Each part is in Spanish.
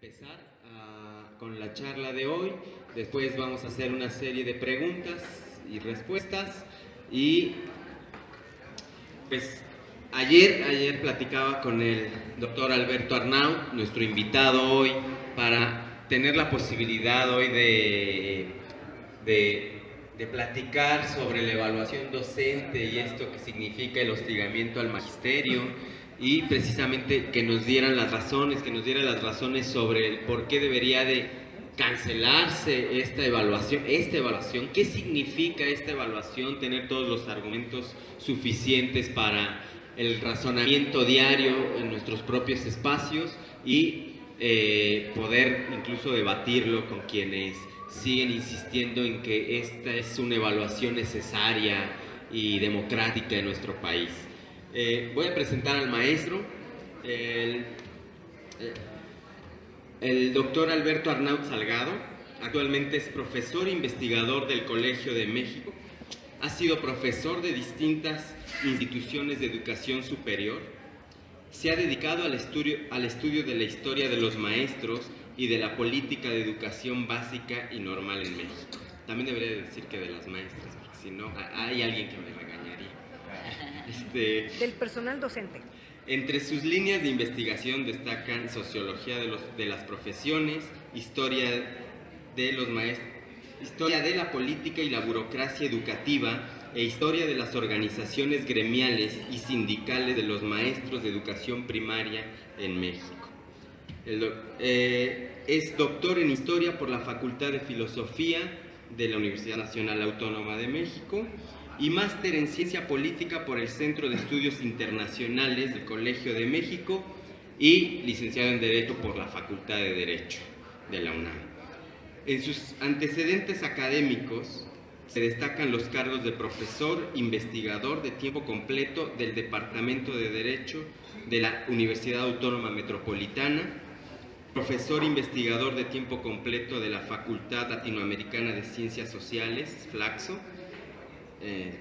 empezar con la charla de hoy. Después vamos a hacer una serie de preguntas y respuestas. Y pues ayer platicaba con el doctor Alberto Arnaut, nuestro invitado hoy, para tener la posibilidad hoy de platicar sobre la evaluación docente y esto que significa el hostigamiento al magisterio, y precisamente que nos diera las razones sobre el por qué debería de cancelarse esta evaluación, qué significa esta evaluación, tener todos los argumentos suficientes para el razonamiento diario en nuestros propios espacios y poder incluso debatirlo con quienes siguen insistiendo en que esta es una evaluación necesaria y democrática en nuestro país. Voy a presentar al maestro, el doctor Alberto Arnaut Salgado. Actualmente es profesor investigador del Colegio de México. Ha sido profesor de distintas instituciones de educación superior. Se ha dedicado al estudio de la historia de los maestros y de la política de educación básica y normal en México. También debería decir que de las maestras, porque si no, hay alguien que me regañaría. Del personal docente. Entre sus líneas de investigación destacan sociología de las profesiones, historia de los maestros, historia de la política y la burocracia educativa e historia de las organizaciones gremiales y sindicales de los maestros de educación primaria en México. Es doctor en Historia por la Facultad de Filosofía de la Universidad Nacional Autónoma de México y máster en Ciencia Política por el Centro de Estudios Internacionales del Colegio de México y licenciado en Derecho por la Facultad de Derecho de la UNAM. En sus antecedentes académicos se destacan los cargos de profesor investigador de tiempo completo del Departamento de Derecho de la Universidad Autónoma Metropolitana, profesor investigador de tiempo completo de la Facultad Latinoamericana de Ciencias Sociales, FLACSO,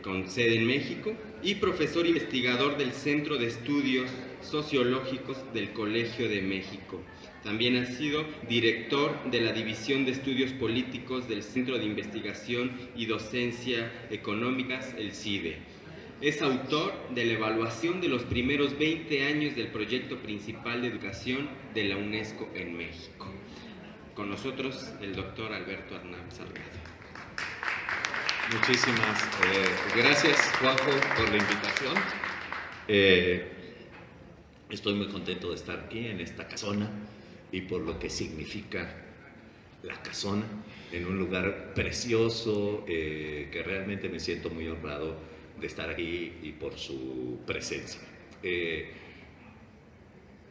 con sede en México, y profesor investigador del Centro de Estudios Sociológicos del Colegio de México. También ha sido director de la División de Estudios Políticos del Centro de Investigación y Docencia Económicas, el CIDE. Es autor de la evaluación de los primeros 20 años del proyecto principal de educación de la UNESCO en México. Con nosotros el doctor Alberto Arnaut Salgado. Muchísimas gracias, Juanjo, por la invitación. Estoy muy contento de estar aquí en esta casona y por lo que significa la casona, en un lugar precioso, que realmente me siento muy honrado de estar aquí y por su presencia.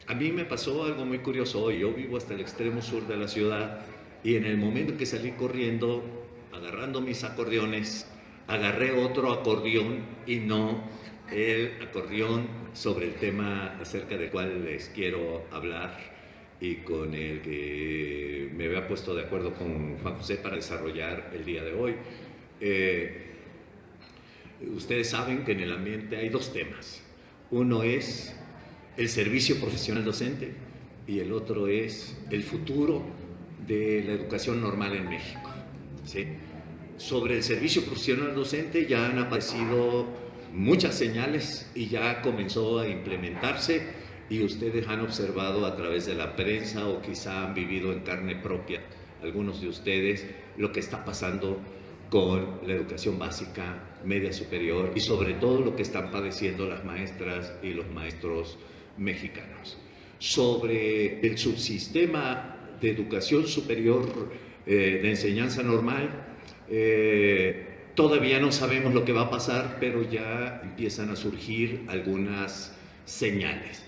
A mí me pasó algo muy curioso hoy. Yo vivo hasta el extremo sur de la ciudad y en el momento que salí corriendo, agarrando mis acordeones, agarré otro acordeón y no el acordeón sobre el tema acerca del cual les quiero hablar y con el que me había puesto de acuerdo con Juan José para desarrollar el día de hoy. Ustedes saben que en el ambiente hay dos temas. Uno es el servicio profesional docente y el otro es el futuro de la educación normal en México, ¿sí? Sobre el servicio profesional docente ya han aparecido muchas señales y ya comenzó a implementarse, y ustedes han observado a través de la prensa o quizá han vivido en carne propia, algunos de ustedes, lo que está pasando con la educación básica, media superior y sobre todo lo que están padeciendo las maestras y los maestros mexicanos. Sobre el subsistema de educación superior de enseñanza normal, todavía no sabemos lo que va a pasar, pero ya empiezan a surgir algunas señales.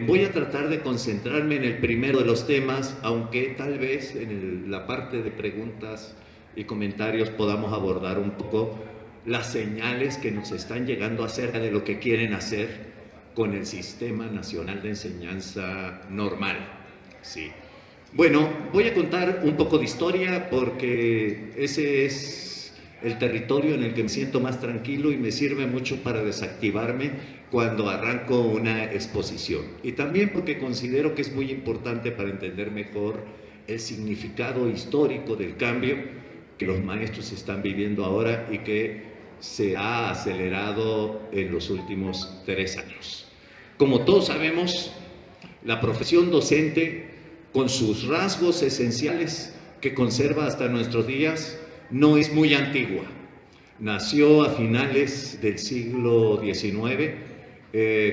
Voy a tratar de concentrarme en el primero de los temas, aunque tal vez en la parte de preguntas y comentarios podamos abordar un poco las señales que nos están llegando acerca de lo que quieren hacer con el Sistema Nacional de Enseñanza Normal. Sí. Bueno, voy a contar un poco de historia porque ese es el territorio en el que me siento más tranquilo y me sirve mucho para desactivarme cuando arranco una exposición. Y también porque considero que es muy importante para entender mejor el significado histórico del cambio que los maestros están viviendo ahora y que se ha acelerado en los últimos 3 años. Como todos sabemos, la profesión docente, con sus rasgos esenciales que conserva hasta nuestros días, no es muy antigua. Nació a finales del siglo XIX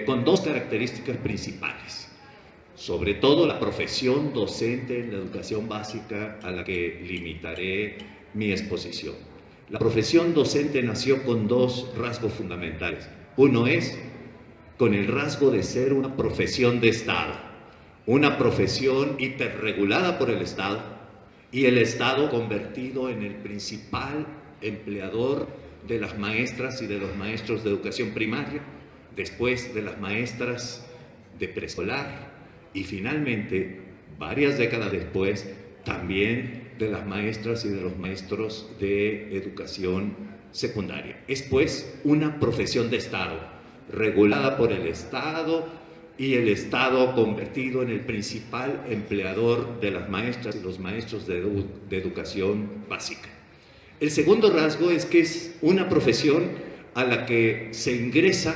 con 2 características principales. Sobre todo la profesión docente en la educación básica, a la que limitaré mi exposición. La profesión docente nació con 2 rasgos fundamentales. Uno es con el rasgo de ser una profesión de Estado, una profesión hiperregulada por el Estado, y el Estado convertido en el principal empleador de las maestras y de los maestros de educación primaria, después de las maestras de preescolar y finalmente, varias décadas después, también de las maestras y de los maestros de educación secundaria. Es pues una profesión de Estado, regulada por el Estado, y el Estado convertido en el principal empleador de las maestras y los maestros de educación básica. El segundo rasgo es que es una profesión a la que se ingresa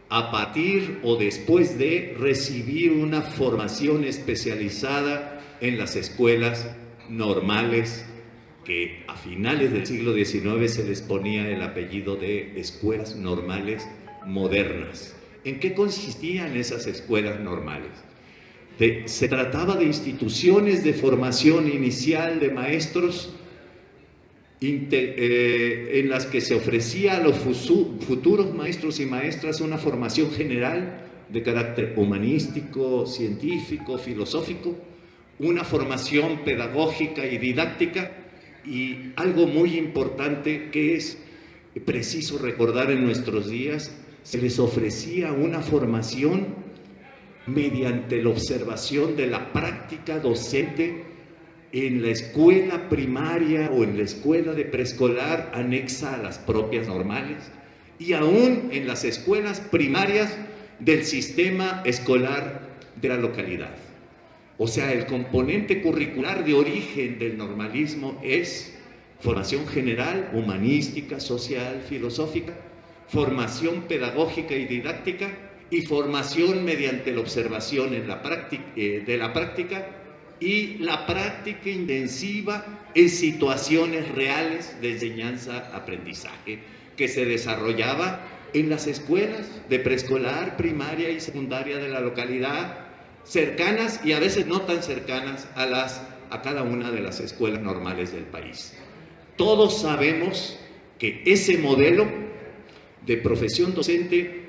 a partir o después de recibir una formación especializada en las escuelas normales, que a finales del siglo XIX se les ponía el apellido de escuelas normales modernas. ¿En qué consistían esas escuelas normales? Se trataba de instituciones de formación inicial de maestros en las que se ofrecía a los futuros maestros y maestras una formación general de carácter humanístico, científico, filosófico, una formación pedagógica y didáctica, y algo muy importante que es preciso recordar en nuestros días: se les ofrecía una formación mediante la observación de la práctica docente en la escuela primaria o en la escuela de preescolar anexa a las propias normales, y aún en las escuelas primarias del sistema escolar de la localidad. O sea, el componente curricular de origen del normalismo es formación general, humanística, social, filosófica, formación pedagógica y didáctica, y formación mediante la observación en la práctica, de la práctica, y la práctica intensiva en situaciones reales de enseñanza-aprendizaje que se desarrollaba en las escuelas de preescolar, primaria y secundaria de la localidad, cercanas y a veces no tan cercanas a cada una de las escuelas normales del país. Todos sabemos que ese modelo de profesión docente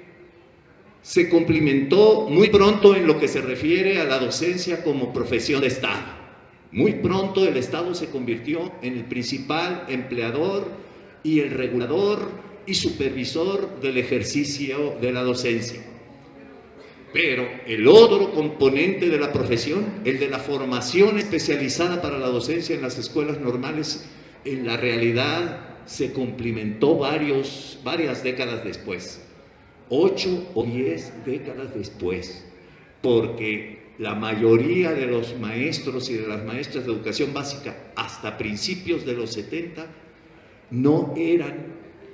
se cumplimentó muy pronto en lo que se refiere a la docencia como profesión de Estado. Muy pronto el Estado se convirtió en el principal empleador y el regulador y supervisor del ejercicio de la docencia. Pero el otro componente de la profesión, el de la formación especializada para la docencia en las escuelas normales, en la realidad se cumplimentó varias décadas después. 8 o 10 décadas después, porque la mayoría de los maestros y de las maestras de educación básica hasta principios de los 70 no eran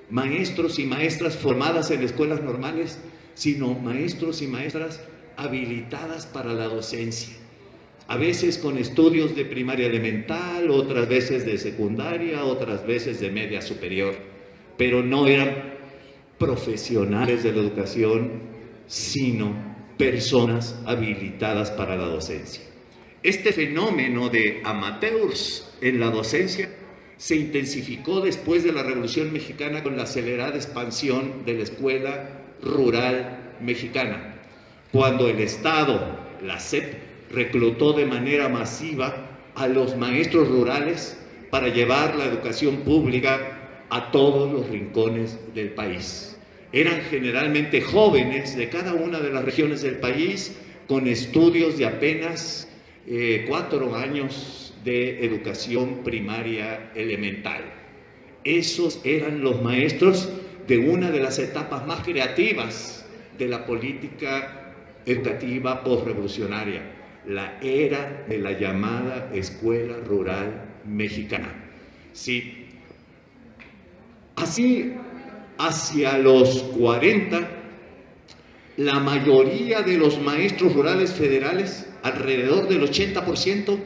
maestros y maestras formadas en escuelas normales, sino maestros y maestras habilitadas para la docencia, a veces con estudios de primaria elemental, otras veces de secundaria, otras veces de media superior, pero no eran profesionales de la educación, sino personas habilitadas para la docencia. Este fenómeno de amateurs en la docencia se intensificó después de la Revolución Mexicana con la acelerada expansión de la escuela rural mexicana, cuando el Estado, la SEP, reclutó de manera masiva a los maestros rurales para llevar la educación pública a todos los rincones del país. Eran generalmente jóvenes de cada una de las regiones del país con estudios de apenas 4 años de educación primaria elemental. Esos eran los maestros de una de las etapas más creativas de la política educativa postrevolucionaria, la era de la llamada Escuela Rural Mexicana. Sí. Así, hacia los 40, la mayoría de los maestros rurales federales, alrededor del 80%,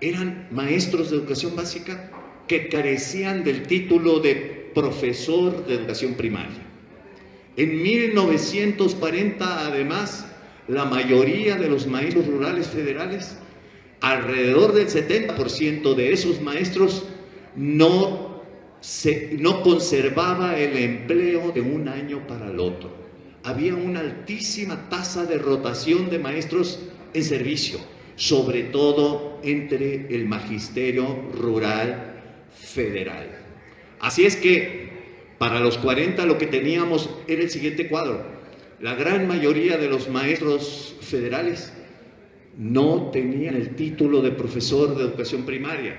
eran maestros de educación básica que carecían del título de profesor de educación primaria. En 1940, además, la mayoría de los maestros rurales federales, alrededor del 70% de esos maestros, no conservaba el empleo de un año para el otro. Había una altísima tasa de rotación de maestros en servicio, sobre todo entre el magisterio rural federal. Así es que para los 40 lo que teníamos era el siguiente cuadro. La gran mayoría de los maestros federales no tenían el título de profesor de educación primaria,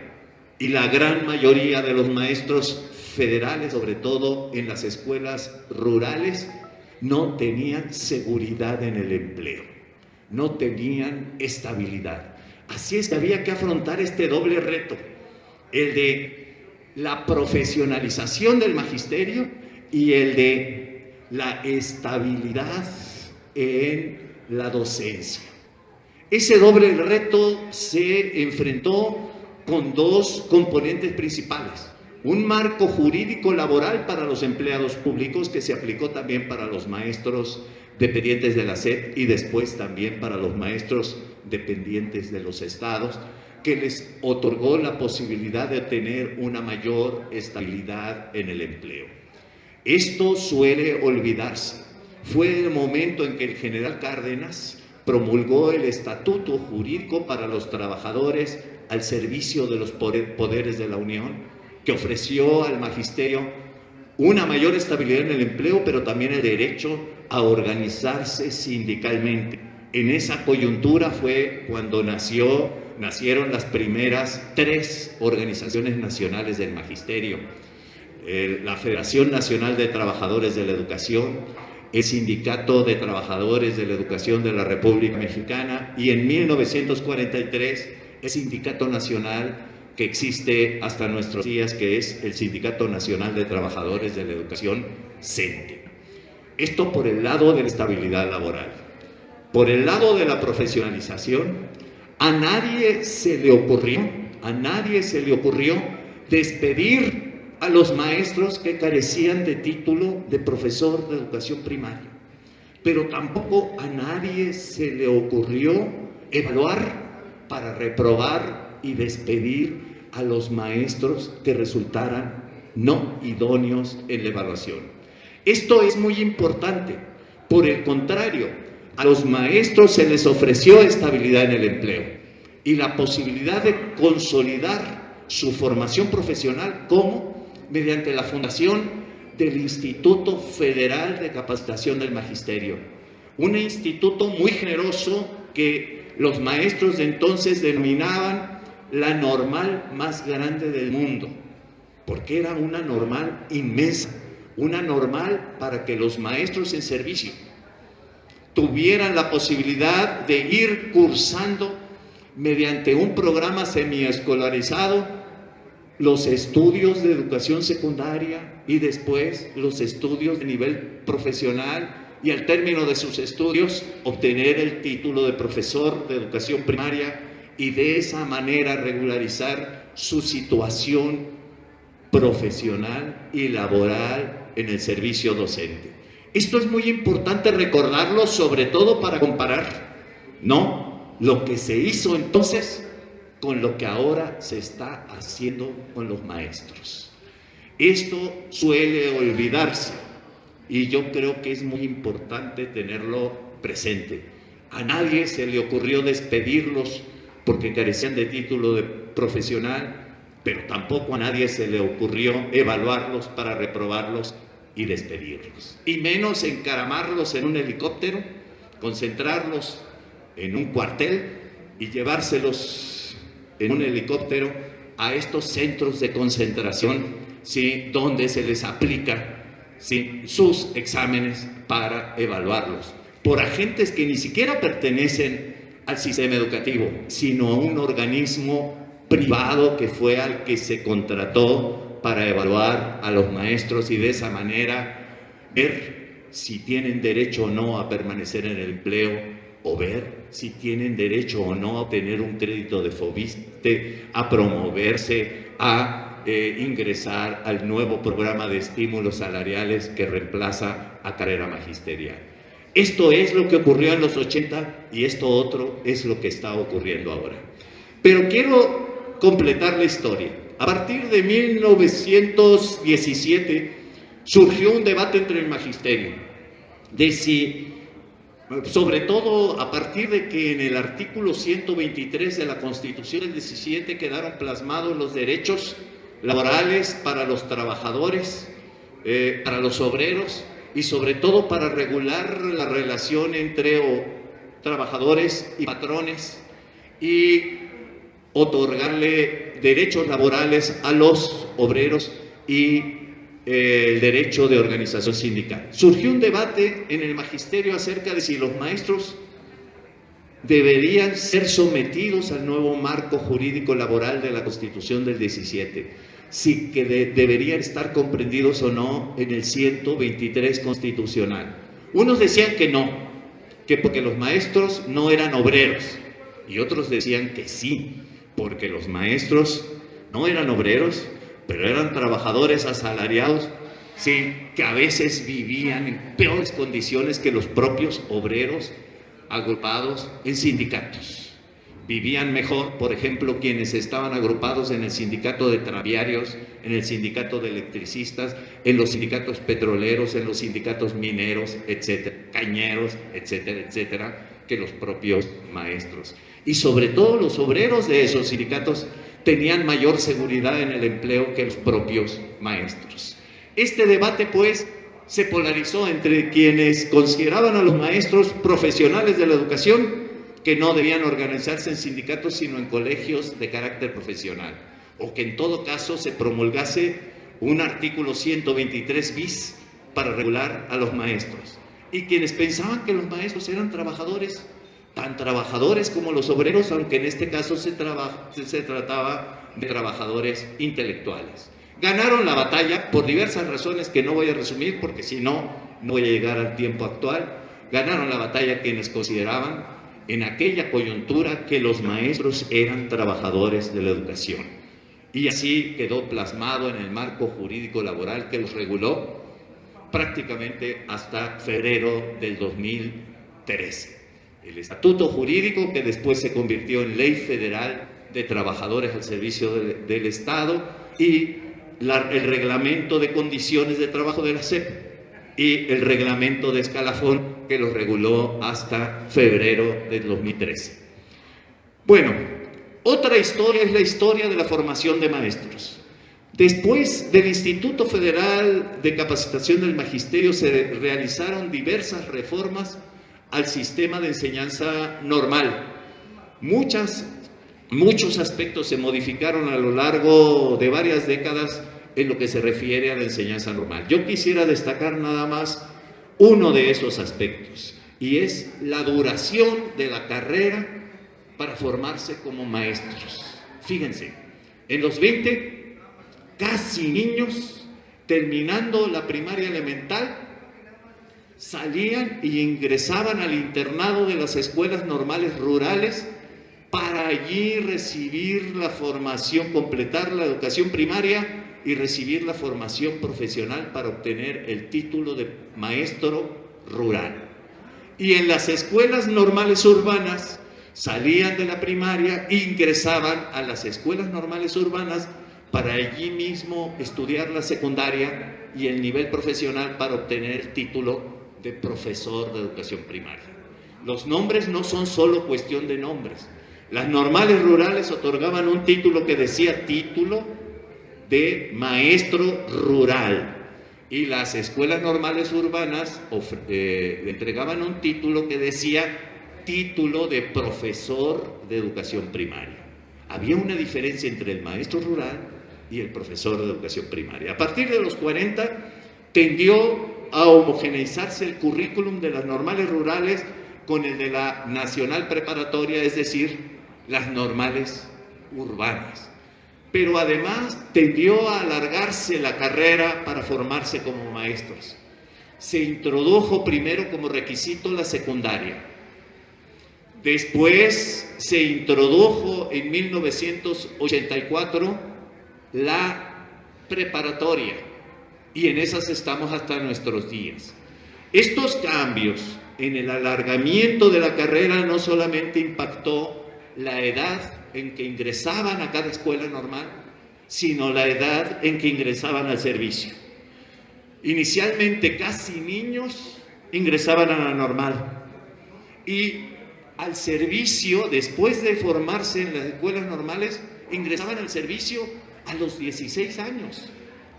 y la gran mayoría de los maestros federales, sobre todo en las escuelas rurales, no tenían seguridad en el empleo, no tenían estabilidad. Así es que había que afrontar este doble reto, el de la profesionalización del magisterio y el de la estabilidad en la docencia. Ese doble reto se enfrentó con dos componentes principales: un marco jurídico laboral para los empleados públicos, que se aplicó también para los maestros dependientes de la SEP y después también para los maestros dependientes de los estados, que les otorgó la posibilidad de tener una mayor estabilidad en el empleo. Esto suele olvidarse. Fue el momento en que el general Cárdenas promulgó el Estatuto Jurídico para los Trabajadores al servicio de los poderes de la Unión, que ofreció al magisterio una mayor estabilidad en el empleo, pero también el derecho a organizarse sindicalmente. En esa coyuntura fue cuando nacieron las primeras 3 organizaciones nacionales del magisterio: la Federación Nacional de Trabajadores de la Educación, el Sindicato de Trabajadores de la Educación de la República Mexicana, y en 1943 el Sindicato Nacional que existe hasta nuestros días, que es el Sindicato Nacional de Trabajadores de la Educación, CENTE. Esto por el lado de la estabilidad laboral. Por el lado de la profesionalización, a nadie se le ocurrió despedir a los maestros que carecían de título de profesor de educación primaria, pero tampoco a nadie se le ocurrió evaluar para reprobar y despedir a los maestros que resultaran no idóneos en la evaluación. Esto es muy importante. Por el contrario, a los maestros se les ofreció estabilidad en el empleo y la posibilidad de consolidar su formación profesional, como mediante la fundación del Instituto Federal de Capacitación del Magisterio, un instituto muy generoso que los maestros de entonces denominaban la normal más grande del mundo, porque era una normal inmensa, una normal para que los maestros en servicio tuvieran la posibilidad de ir cursando mediante un programa semiescolarizado los estudios de educación secundaria y después los estudios de nivel profesional, y al término de sus estudios obtener el título de profesor de educación primaria, y de esa manera regularizar su situación profesional y laboral en el servicio docente. Esto es muy importante recordarlo, sobre todo para comparar, ¿no?, lo que se hizo entonces con lo que ahora se está haciendo con los maestros. Esto suele olvidarse y yo creo que es muy importante tenerlo presente. A nadie se le ocurrió despedirlos porque carecían de título de profesional, pero tampoco a nadie se le ocurrió evaluarlos para reprobarlos y despedirlos, y menos encaramarlos en un helicóptero, concentrarlos en un cuartel y llevárselos en un helicóptero a estos centros de concentración, ¿sí?, donde se les aplica, ¿sí?, sus exámenes para evaluarlos. por agentes que ni siquiera pertenecen al sistema educativo, sino a un organismo privado que fue al que se contrató para evaluar a los maestros y de esa manera ver si tienen derecho o no a permanecer en el empleo, o ver si tienen derecho o no a obtener un crédito de Fobiste, a promoverse, a ingresar al nuevo programa de estímulos salariales que reemplaza a carrera magisterial. Esto es lo que ocurrió en los 80 y esto otro es lo que está ocurriendo ahora. Pero quiero completar la historia. A partir de 1917 surgió un debate entre el magisterio de si, sobre todo a partir de que en el artículo 123 de la Constitución del 17 quedaron plasmados los derechos laborales para los trabajadores, para los obreros y sobre todo para regular la relación entre trabajadores y patrones y otorgarle derechos laborales a los obreros y el derecho de organización sindical. Surgió un debate en el magisterio acerca de si los maestros deberían ser sometidos al nuevo marco jurídico laboral de la Constitución del 17, si que deberían estar comprendidos o no en el 123 constitucional. Unos decían que no, que porque los maestros no eran obreros, y otros decían que sí, porque los maestros no eran obreros, pero eran trabajadores asalariados, sí, que a veces vivían en peores condiciones que los propios obreros agrupados en sindicatos. Vivían mejor, por ejemplo, quienes estaban agrupados en el sindicato de tranviarios, en el sindicato de electricistas, en los sindicatos petroleros, en los sindicatos mineros, etcétera, cañeros, etcétera, etcétera, que los propios maestros. Y sobre todo los obreros de esos sindicatos tenían mayor seguridad en el empleo que los propios maestros. Este debate, pues, se polarizó entre quienes consideraban a los maestros profesionales de la educación que no debían organizarse en sindicatos sino en colegios de carácter profesional, o que en todo caso se promulgase un artículo 123 bis para regular a los maestros, y quienes pensaban que los maestros eran trabajadores, tan trabajadores como los obreros, aunque en este caso se trataba de trabajadores intelectuales. Ganaron la batalla por diversas razones que no voy a resumir porque si no, no voy a llegar al tiempo actual. Ganaron la batalla quienes consideraban en aquella coyuntura que los maestros eran trabajadores de la educación. Y así quedó plasmado en el marco jurídico laboral que los reguló prácticamente hasta febrero del 2013. El estatuto jurídico que después se convirtió en Ley Federal de Trabajadores al Servicio del Estado y el reglamento de condiciones de trabajo de la SEP y el reglamento de escalafón que los reguló hasta febrero del 2013. Bueno, otra historia es la historia de la formación de maestros. Después del Instituto Federal de Capacitación del Magisterio se realizaron diversas reformas al sistema de enseñanza normal. Muchos aspectos se modificaron a lo largo de varias décadas en lo que se refiere a la enseñanza normal. Yo quisiera destacar nada más uno de esos aspectos, y es la duración de la carrera para formarse como maestros. Fíjense, en los 20, casi niños, terminando la primaria elemental, salían y ingresaban al internado de las escuelas normales rurales para allí recibir la formación, completar la educación primaria y recibir la formación profesional para obtener el título de maestro rural. Y en las escuelas normales urbanas salían de la primaria e ingresaban a las escuelas normales urbanas para allí mismo estudiar la secundaria y el nivel profesional para obtener el título de profesor de educación primaria. Los nombres no son solo cuestión de nombres. Las normales rurales otorgaban un título que decía título de maestro rural y las escuelas normales urbanas entregaban un título que decía título de profesor de educación primaria. Había una diferencia entre el maestro rural y el profesor de educación primaria. A partir de los 40 tendió a homogeneizarse el currículum de las normales rurales con el de la nacional preparatoria, es decir, las normales urbanas. Pero además tendió a alargarse la carrera para formarse como maestros. Se introdujo primero como requisito la secundaria. Después se introdujo en 1984 la preparatoria y en esas estamos hasta nuestros días. Estos cambios en el alargamiento de la carrera no solamente impactó la edad en que ingresaban a cada escuela normal, sino la edad en que ingresaban al servicio. Inicialmente casi niños ingresaban a la normal y al servicio, después de formarse en las escuelas normales, ingresaban al servicio a los 16 años,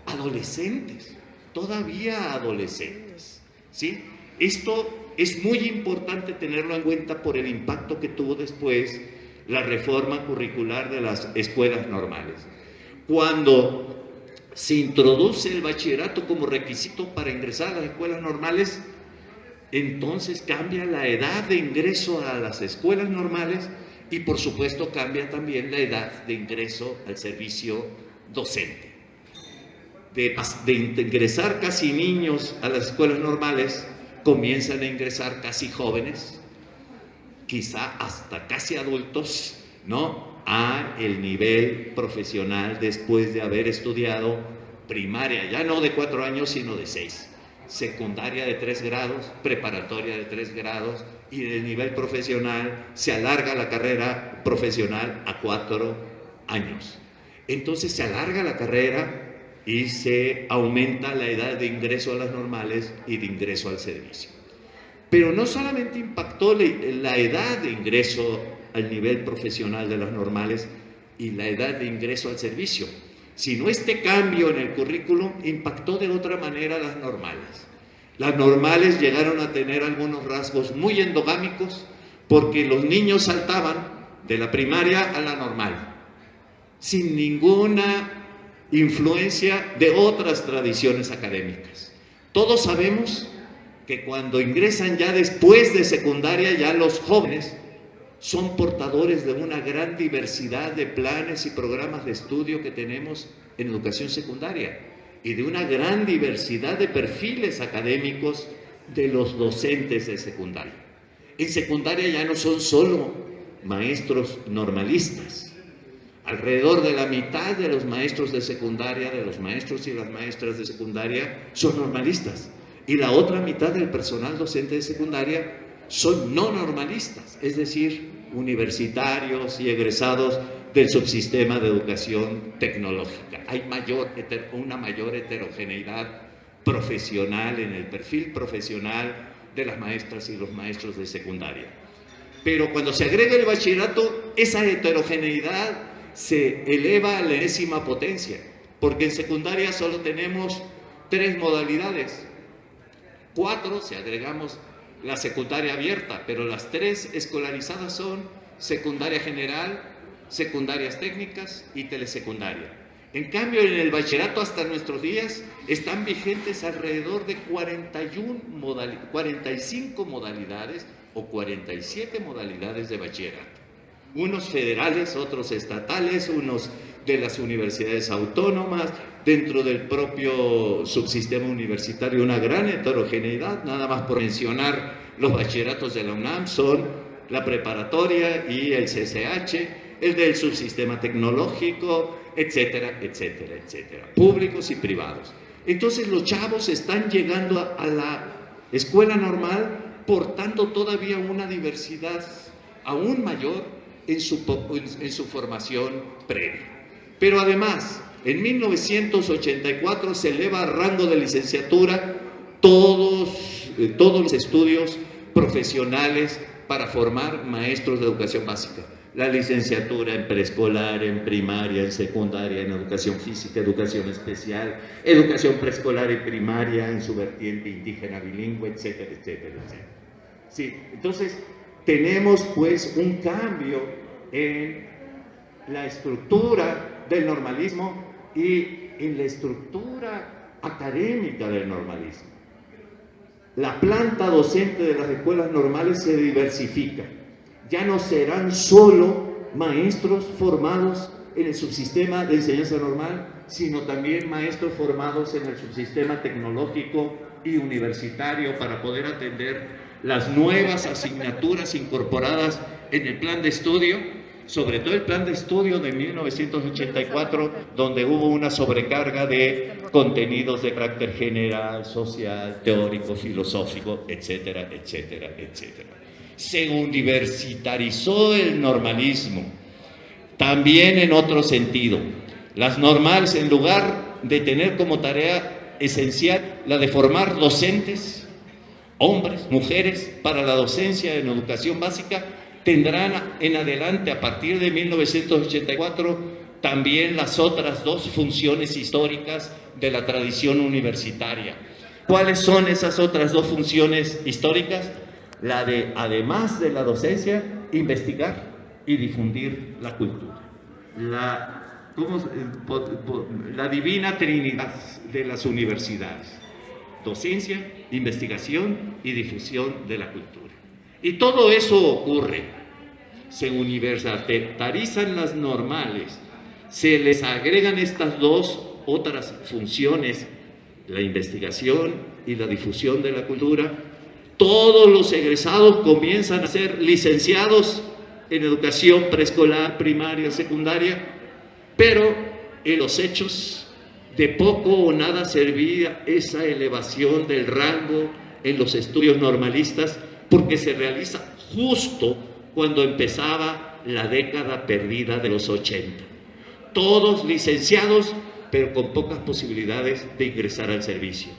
adolescentes, todavía adolescentes, ¿sí? Esto es muy importante tenerlo en cuenta por el impacto que tuvo después la reforma curricular de las escuelas normales. Cuando se introduce el bachillerato como requisito para ingresar a las escuelas normales, entonces cambia la edad de ingreso a las escuelas normales y por supuesto cambia también la edad de ingreso al servicio docente. De ingresar casi niños a las escuelas normales, comienzan a ingresar casi jóvenes, quizá hasta casi adultos, ¿no?, a el nivel profesional después de haber estudiado primaria, ya no de 4 años, sino de 6, secundaria de 3 grados, preparatoria de 3 grados, y del nivel profesional se alarga la carrera profesional a 4 años. Entonces se alarga la carrera y se aumenta la edad de ingreso a las normales y de ingreso al servicio. Pero no solamente impactó la edad de ingreso al nivel profesional de las normales y la edad de ingreso al servicio, sino este cambio en el currículum impactó de otra manera a las normales. Las normales llegaron a tener algunos rasgos muy endogámicos porque los niños saltaban de la primaria a la normal, sin ninguna influencia de otras tradiciones académicas. Todos sabemos que cuando ingresan ya después de secundaria, ya los jóvenes son portadores de una gran diversidad de planes y programas de estudio que tenemos en educación secundaria y de una gran diversidad de perfiles académicos de los docentes de secundaria. En secundaria ya no son solo maestros normalistas. Alrededor de la mitad de los maestros de secundaria, de los maestros y las maestras de secundaria, son normalistas. Y la otra mitad del personal docente de secundaria son no normalistas, es decir, universitarios y egresados del subsistema de educación tecnológica. Hay una mayor heterogeneidad profesional en el perfil profesional de las maestras y los maestros de secundaria. Pero cuando se agrega el bachillerato, esa heterogeneidad se eleva a la enésima potencia, porque en secundaria solo tenemos 3 modalidades, 4 si agregamos la secundaria abierta, pero las 3 escolarizadas son secundaria general, secundarias técnicas y telesecundaria. En cambio, en el bachillerato hasta nuestros días están vigentes alrededor de 45 modalidades o 47 modalidades de bachillerato. Unos federales, otros estatales, unos de las universidades autónomas, dentro del propio subsistema universitario una gran heterogeneidad. Nada más por mencionar los bachilleratos de la UNAM son la preparatoria y el CCH, el del subsistema tecnológico, etcétera, etcétera, etcétera, públicos y privados. Entonces los chavos están llegando a la escuela normal portando todavía una diversidad aún mayor en su formación previa. Pero además, en 1984 se eleva a rango de licenciatura todos los estudios profesionales para formar maestros de educación básica. La licenciatura en preescolar, en primaria, en secundaria, en educación física, educación especial, educación preescolar y primaria en su vertiente indígena bilingüe, etcétera, etcétera, etcétera. Sí, entonces tenemos pues un cambio en la estructura del normalismo y en la estructura académica del normalismo. la planta docente de las escuelas normales se diversifica. Ya no serán solo maestros formados en el subsistema de enseñanza normal, sino también maestros formados en el subsistema tecnológico y universitario para poder atender las nuevas asignaturas incorporadas en el plan de estudio, sobre todo el plan de estudio de 1984, donde hubo una sobrecarga de contenidos de carácter general, social, teórico, filosófico, etcétera, etcétera, etcétera. Se universitarizó el normalismo, también en otro sentido. Las normales, en lugar de tener como tarea esencial la de formar docentes, hombres, mujeres, para la docencia en educación básica, tendrán en adelante, a partir de 1984, también las otras dos funciones históricas de la tradición universitaria. ¿Cuáles son esas otras dos funciones históricas? La de, además de la docencia, investigar y difundir la cultura. La divina trinidad de las universidades: docencia, investigación y difusión de la cultura. Y todo eso ocurre, se universalizan las normales, se les agregan estas dos otras funciones, la investigación y la difusión de la cultura. Todos los egresados comienzan a ser licenciados en educación preescolar, primaria, secundaria, pero en los hechos de poco o nada servía esa elevación del rango en los estudios normalistas, porque se realiza justo cuando empezaba la década perdida de los 80. Todos licenciados, pero con pocas posibilidades de ingresar al servicio.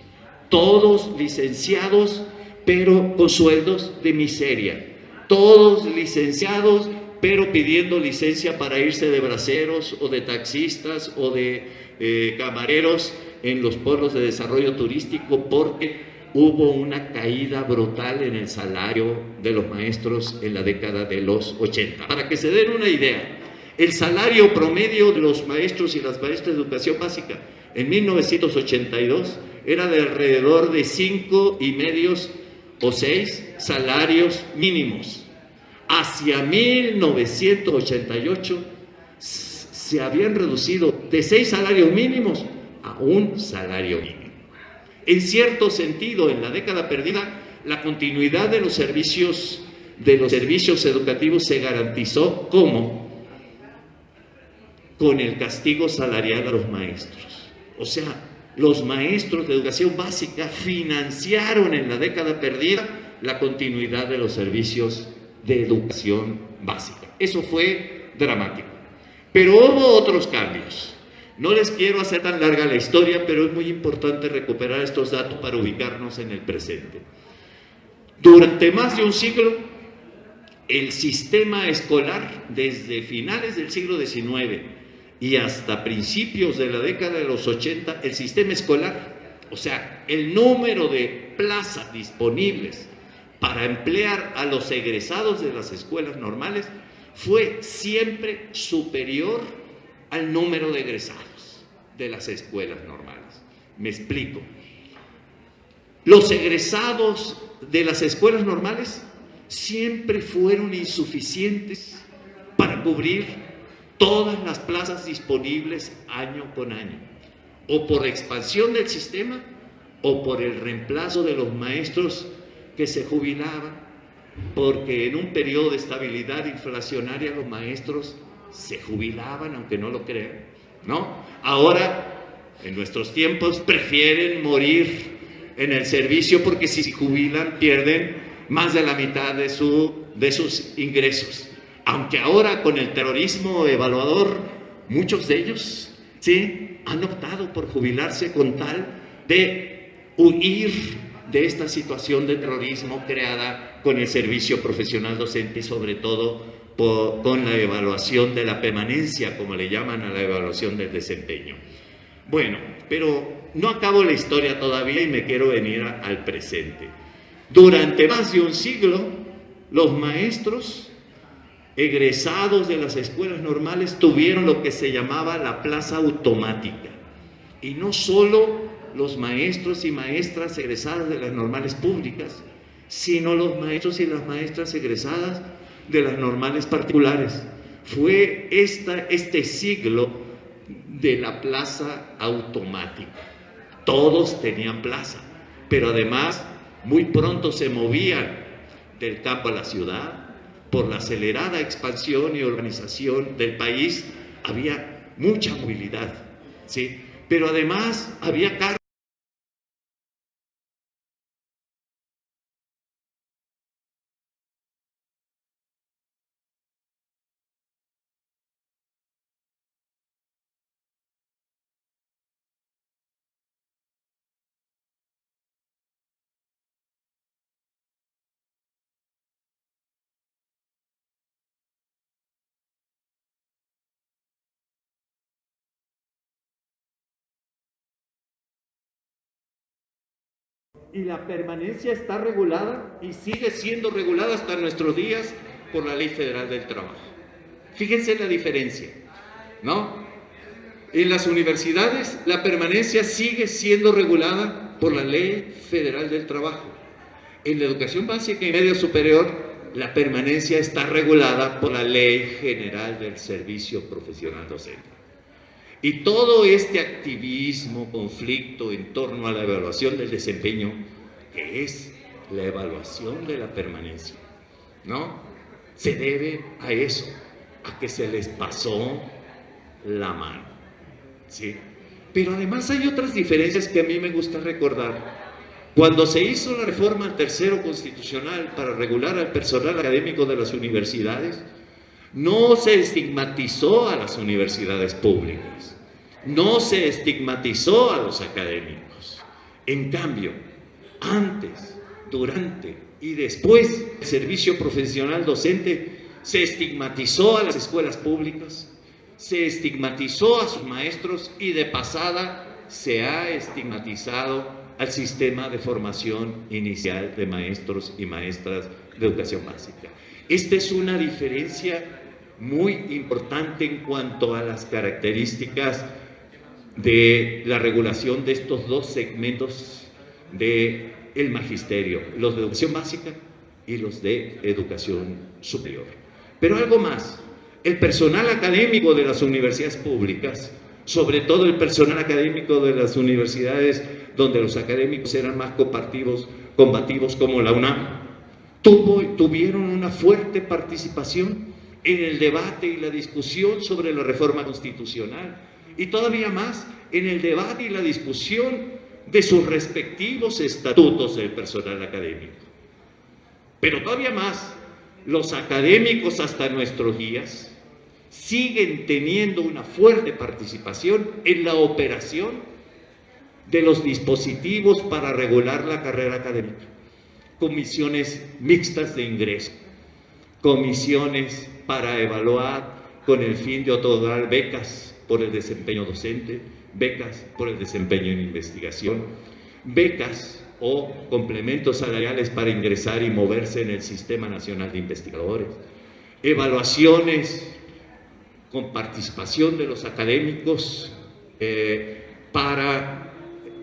Todos licenciados, pero con sueldos de miseria. Todos licenciados, pero pidiendo licencia para irse de braceros o de taxistas o de camareros en los pueblos de desarrollo turístico, porque hubo una caída brutal en el salario de los maestros en la década de los 80. Para que se den una idea, el salario promedio de los maestros y las maestras de educación básica en 1982 era de alrededor de 5,5 o 6 salarios mínimos. Hacia 1988 se habían reducido de 6 salarios mínimos a 1 salario mínimo. En cierto sentido, en la década perdida, la continuidad de los servicios educativos se garantizó. ¿Cómo? Con el castigo salarial a los maestros. O sea, los maestros de educación básica financiaron en la década perdida la continuidad de los servicios de educación básica. Eso fue dramático. Pero hubo otros cambios. No les quiero hacer tan larga la historia, pero es muy importante recuperar estos datos para ubicarnos en el presente. Durante más de un siglo, el sistema escolar, desde finales del siglo XIX y hasta principios de la década de los 80, el sistema escolar, o sea, el número de plazas disponibles para emplear a los egresados de las escuelas normales, fue siempre superior al número de egresados de las escuelas normales. Me explico. Los egresados de las escuelas normales siempre fueron insuficientes para cubrir todas las plazas disponibles año con año, o por expansión del sistema o por el reemplazo de los maestros que se jubilaban, porque en un periodo de estabilidad inflacionaria los maestros se jubilaban, aunque no lo crean, ¿no? Ahora, en nuestros tiempos, prefieren morir en el servicio, porque si se jubilan pierden más de la mitad de sus ingresos. Aunque ahora con el terrorismo evaluador, muchos de ellos sí han optado por jubilarse con tal de huir de esta situación de terrorismo creada con el servicio profesional docente y sobre todo con la evaluación de la permanencia, como le llaman a la evaluación del desempeño. Bueno, pero no acabo la historia todavía y me quiero venir al presente. Durante más de un siglo, los maestros egresados de las escuelas normales tuvieron lo que se llamaba la plaza automática. Y no solo los maestros y maestras egresadas de las normales públicas, sino los maestros y las maestras egresadas de las normales particulares. Fue este siglo de la plaza automática. Todos tenían plaza, pero además muy pronto se movían del campo a la ciudad. Por la acelerada expansión y urbanización del país había mucha movilidad, ¿sí? Pero además había cargas. Y la permanencia está regulada y sigue siendo regulada hasta nuestros días por la Ley Federal del Trabajo. Fíjense la diferencia, ¿no? En las universidades la permanencia sigue siendo regulada por la Ley Federal del Trabajo. En la educación básica y media superior la permanencia está regulada por la Ley General del Servicio Profesional Docente. Y todo este activismo, conflicto en torno a la evaluación del desempeño, que es la evaluación de la permanencia, ¿no? Se debe a eso, a que se les pasó la mano, ¿sí? Pero además hay otras diferencias que a mí me gusta recordar. Cuando se hizo la reforma al tercero constitucional para regular al personal académico de las universidades, no se estigmatizó a las universidades públicas, no se estigmatizó a los académicos. En cambio, antes, durante y después del servicio profesional docente, se estigmatizó a las escuelas públicas, se estigmatizó a sus maestros y de pasada se ha estigmatizado al sistema de formación inicial de maestros y maestras de educación básica. Esta es una diferencia muy importante en cuanto a las características de la regulación de estos dos segmentos del magisterio, los de educación básica y los de educación superior. Pero algo más, el personal académico de las universidades públicas, sobre todo el personal académico de las universidades donde los académicos eran más combativos como la UNAM, tuvieron una fuerte participación en el debate y la discusión sobre la reforma constitucional, y todavía más en el debate y la discusión de sus respectivos estatutos del personal académico. Pero todavía más, los académicos hasta nuestros días siguen teniendo una fuerte participación en la operación de los dispositivos para regular la carrera académica. Comisiones mixtas de ingreso, comisiones para evaluar con el fin de otorgar becas por el desempeño docente, becas por el desempeño en investigación, becas o complementos salariales para ingresar y moverse en el Sistema Nacional de Investigadores, evaluaciones con participación de los académicos para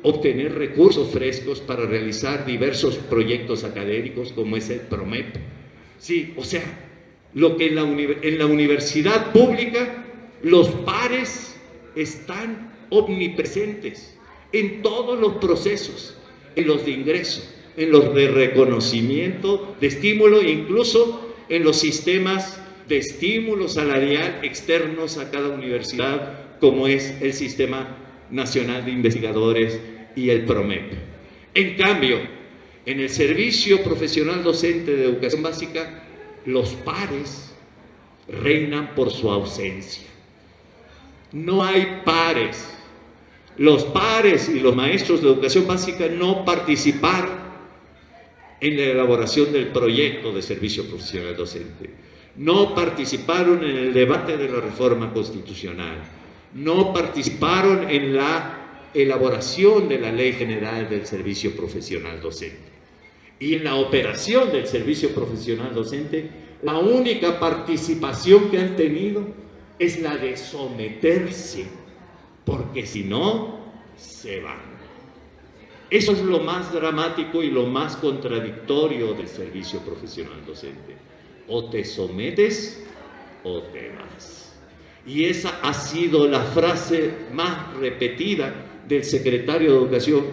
obtener recursos frescos para realizar diversos proyectos académicos como es el PROMEP. Sí, o sea, lo que en la universidad pública los pares están omnipresentes en todos los procesos, en los de ingreso, en los de reconocimiento, de estímulo e incluso en los sistemas de estímulo salarial externos a cada universidad, como es el Sistema Nacional de Investigadores y el PROMEP. En cambio, en el servicio profesional docente de educación básica, los pares reinan por su ausencia. No hay pares. Los pares y los maestros de educación básica no participaron en la elaboración del proyecto de servicio profesional docente. No participaron en el debate de la reforma constitucional. No participaron en la elaboración de la Ley General del Servicio Profesional Docente. Y en la operación del servicio profesional docente, la única participación que han tenido es la de someterse, porque si no, se van. Eso es lo más dramático y lo más contradictorio del servicio profesional docente. O te sometes o te vas. Y esa ha sido la frase más repetida del secretario de Educación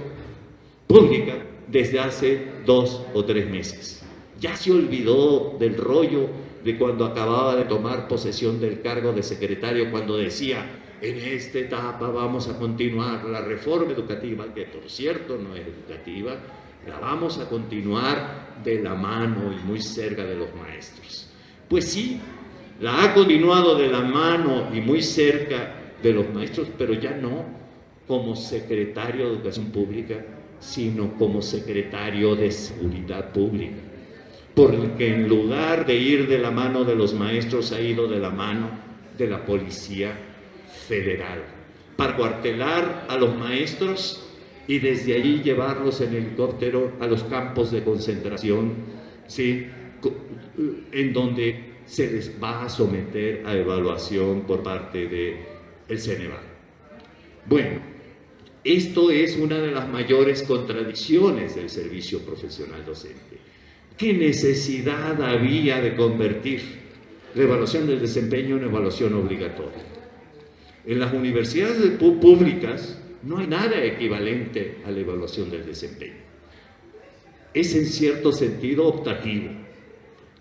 Pública desde hace 2 o 3 meses. Ya se olvidó del rollo de cuando acababa de tomar posesión del cargo de secretario, cuando decía: en esta etapa vamos a continuar la reforma educativa, que por cierto no es educativa, la vamos a continuar de la mano y muy cerca de los maestros. Pues sí, la ha continuado de la mano y muy cerca de los maestros, pero ya no como secretario de Educación Pública, sino como secretario de Seguridad Pública. Porque en lugar de ir de la mano de los maestros, ha ido de la mano de la Policía Federal, para cuartelar a los maestros y desde allí llevarlos en helicóptero a los campos de concentración, ¿sí?, en donde se les va a someter a evaluación por parte del Ceneval. Bueno, esto es una de las mayores contradicciones del servicio profesional docente. ¿Qué necesidad había de convertir la evaluación del desempeño en evaluación obligatoria? En las universidades públicas no hay nada equivalente a la evaluación del desempeño. Es en cierto sentido optativo.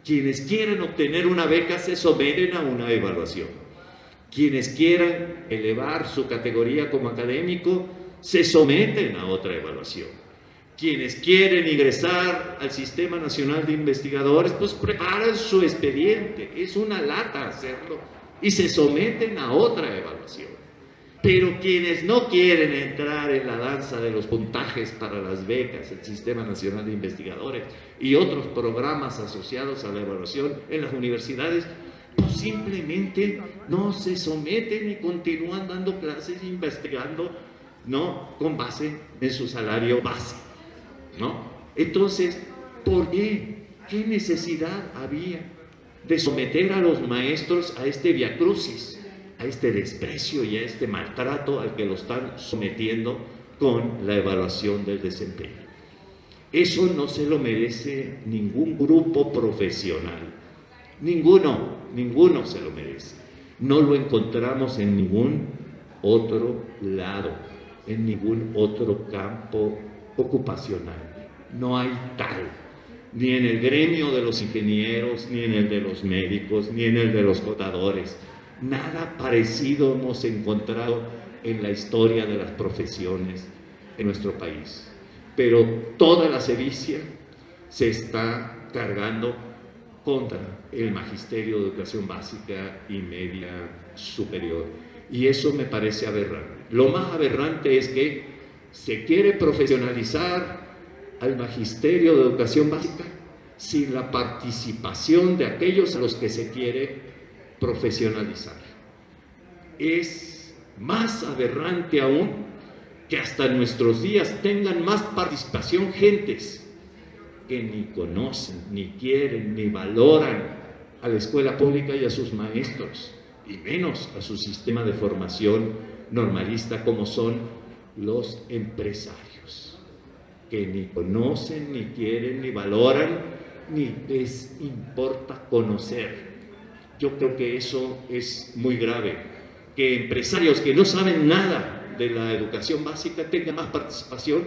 Quienes quieren obtener una beca se someten a una evaluación. Quienes quieran elevar su categoría como académico se someten a otra evaluación. Quienes quieren ingresar al Sistema Nacional de Investigadores, pues preparan su expediente. Es una lata hacerlo y se someten a otra evaluación. Pero quienes no quieren entrar en la danza de los puntajes para las becas, el Sistema Nacional de Investigadores y otros programas asociados a la evaluación en las universidades, pues simplemente no se someten y continúan dando clases e investigando, ¿no?, con base en su salario base, ¿no? Entonces, ¿por qué? ¿Qué necesidad había de someter a los maestros a este viacrucis, a este desprecio y a este maltrato al que lo están sometiendo con la evaluación del desempeño? Eso no se lo merece ningún grupo profesional. Ninguno se lo merece. No lo encontramos en ningún otro lado, en ningún otro campo ocupacional. No hay tal, ni en el gremio de los ingenieros, ni en el de los médicos, ni en el de los contadores. Nada parecido hemos encontrado en la historia de las profesiones en nuestro país. Pero toda la sevicia se está cargando contra el magisterio de educación básica y media superior. Y eso me parece aberrante. Lo más aberrante es que se quiere profesionalizar al magisterio de educación básica sin la participación de aquellos a los que se quiere profesionalizar. Es más aberrante aún que hasta nuestros días tengan más participación gentes que ni conocen, ni quieren, ni valoran a la escuela pública y a sus maestros, y menos a su sistema de formación normalista, como son los empresarios, que ni conocen, ni quieren, ni valoran, ni les importa conocer. Yo creo que eso es muy grave, que empresarios que no saben nada de la educación básica tengan más participación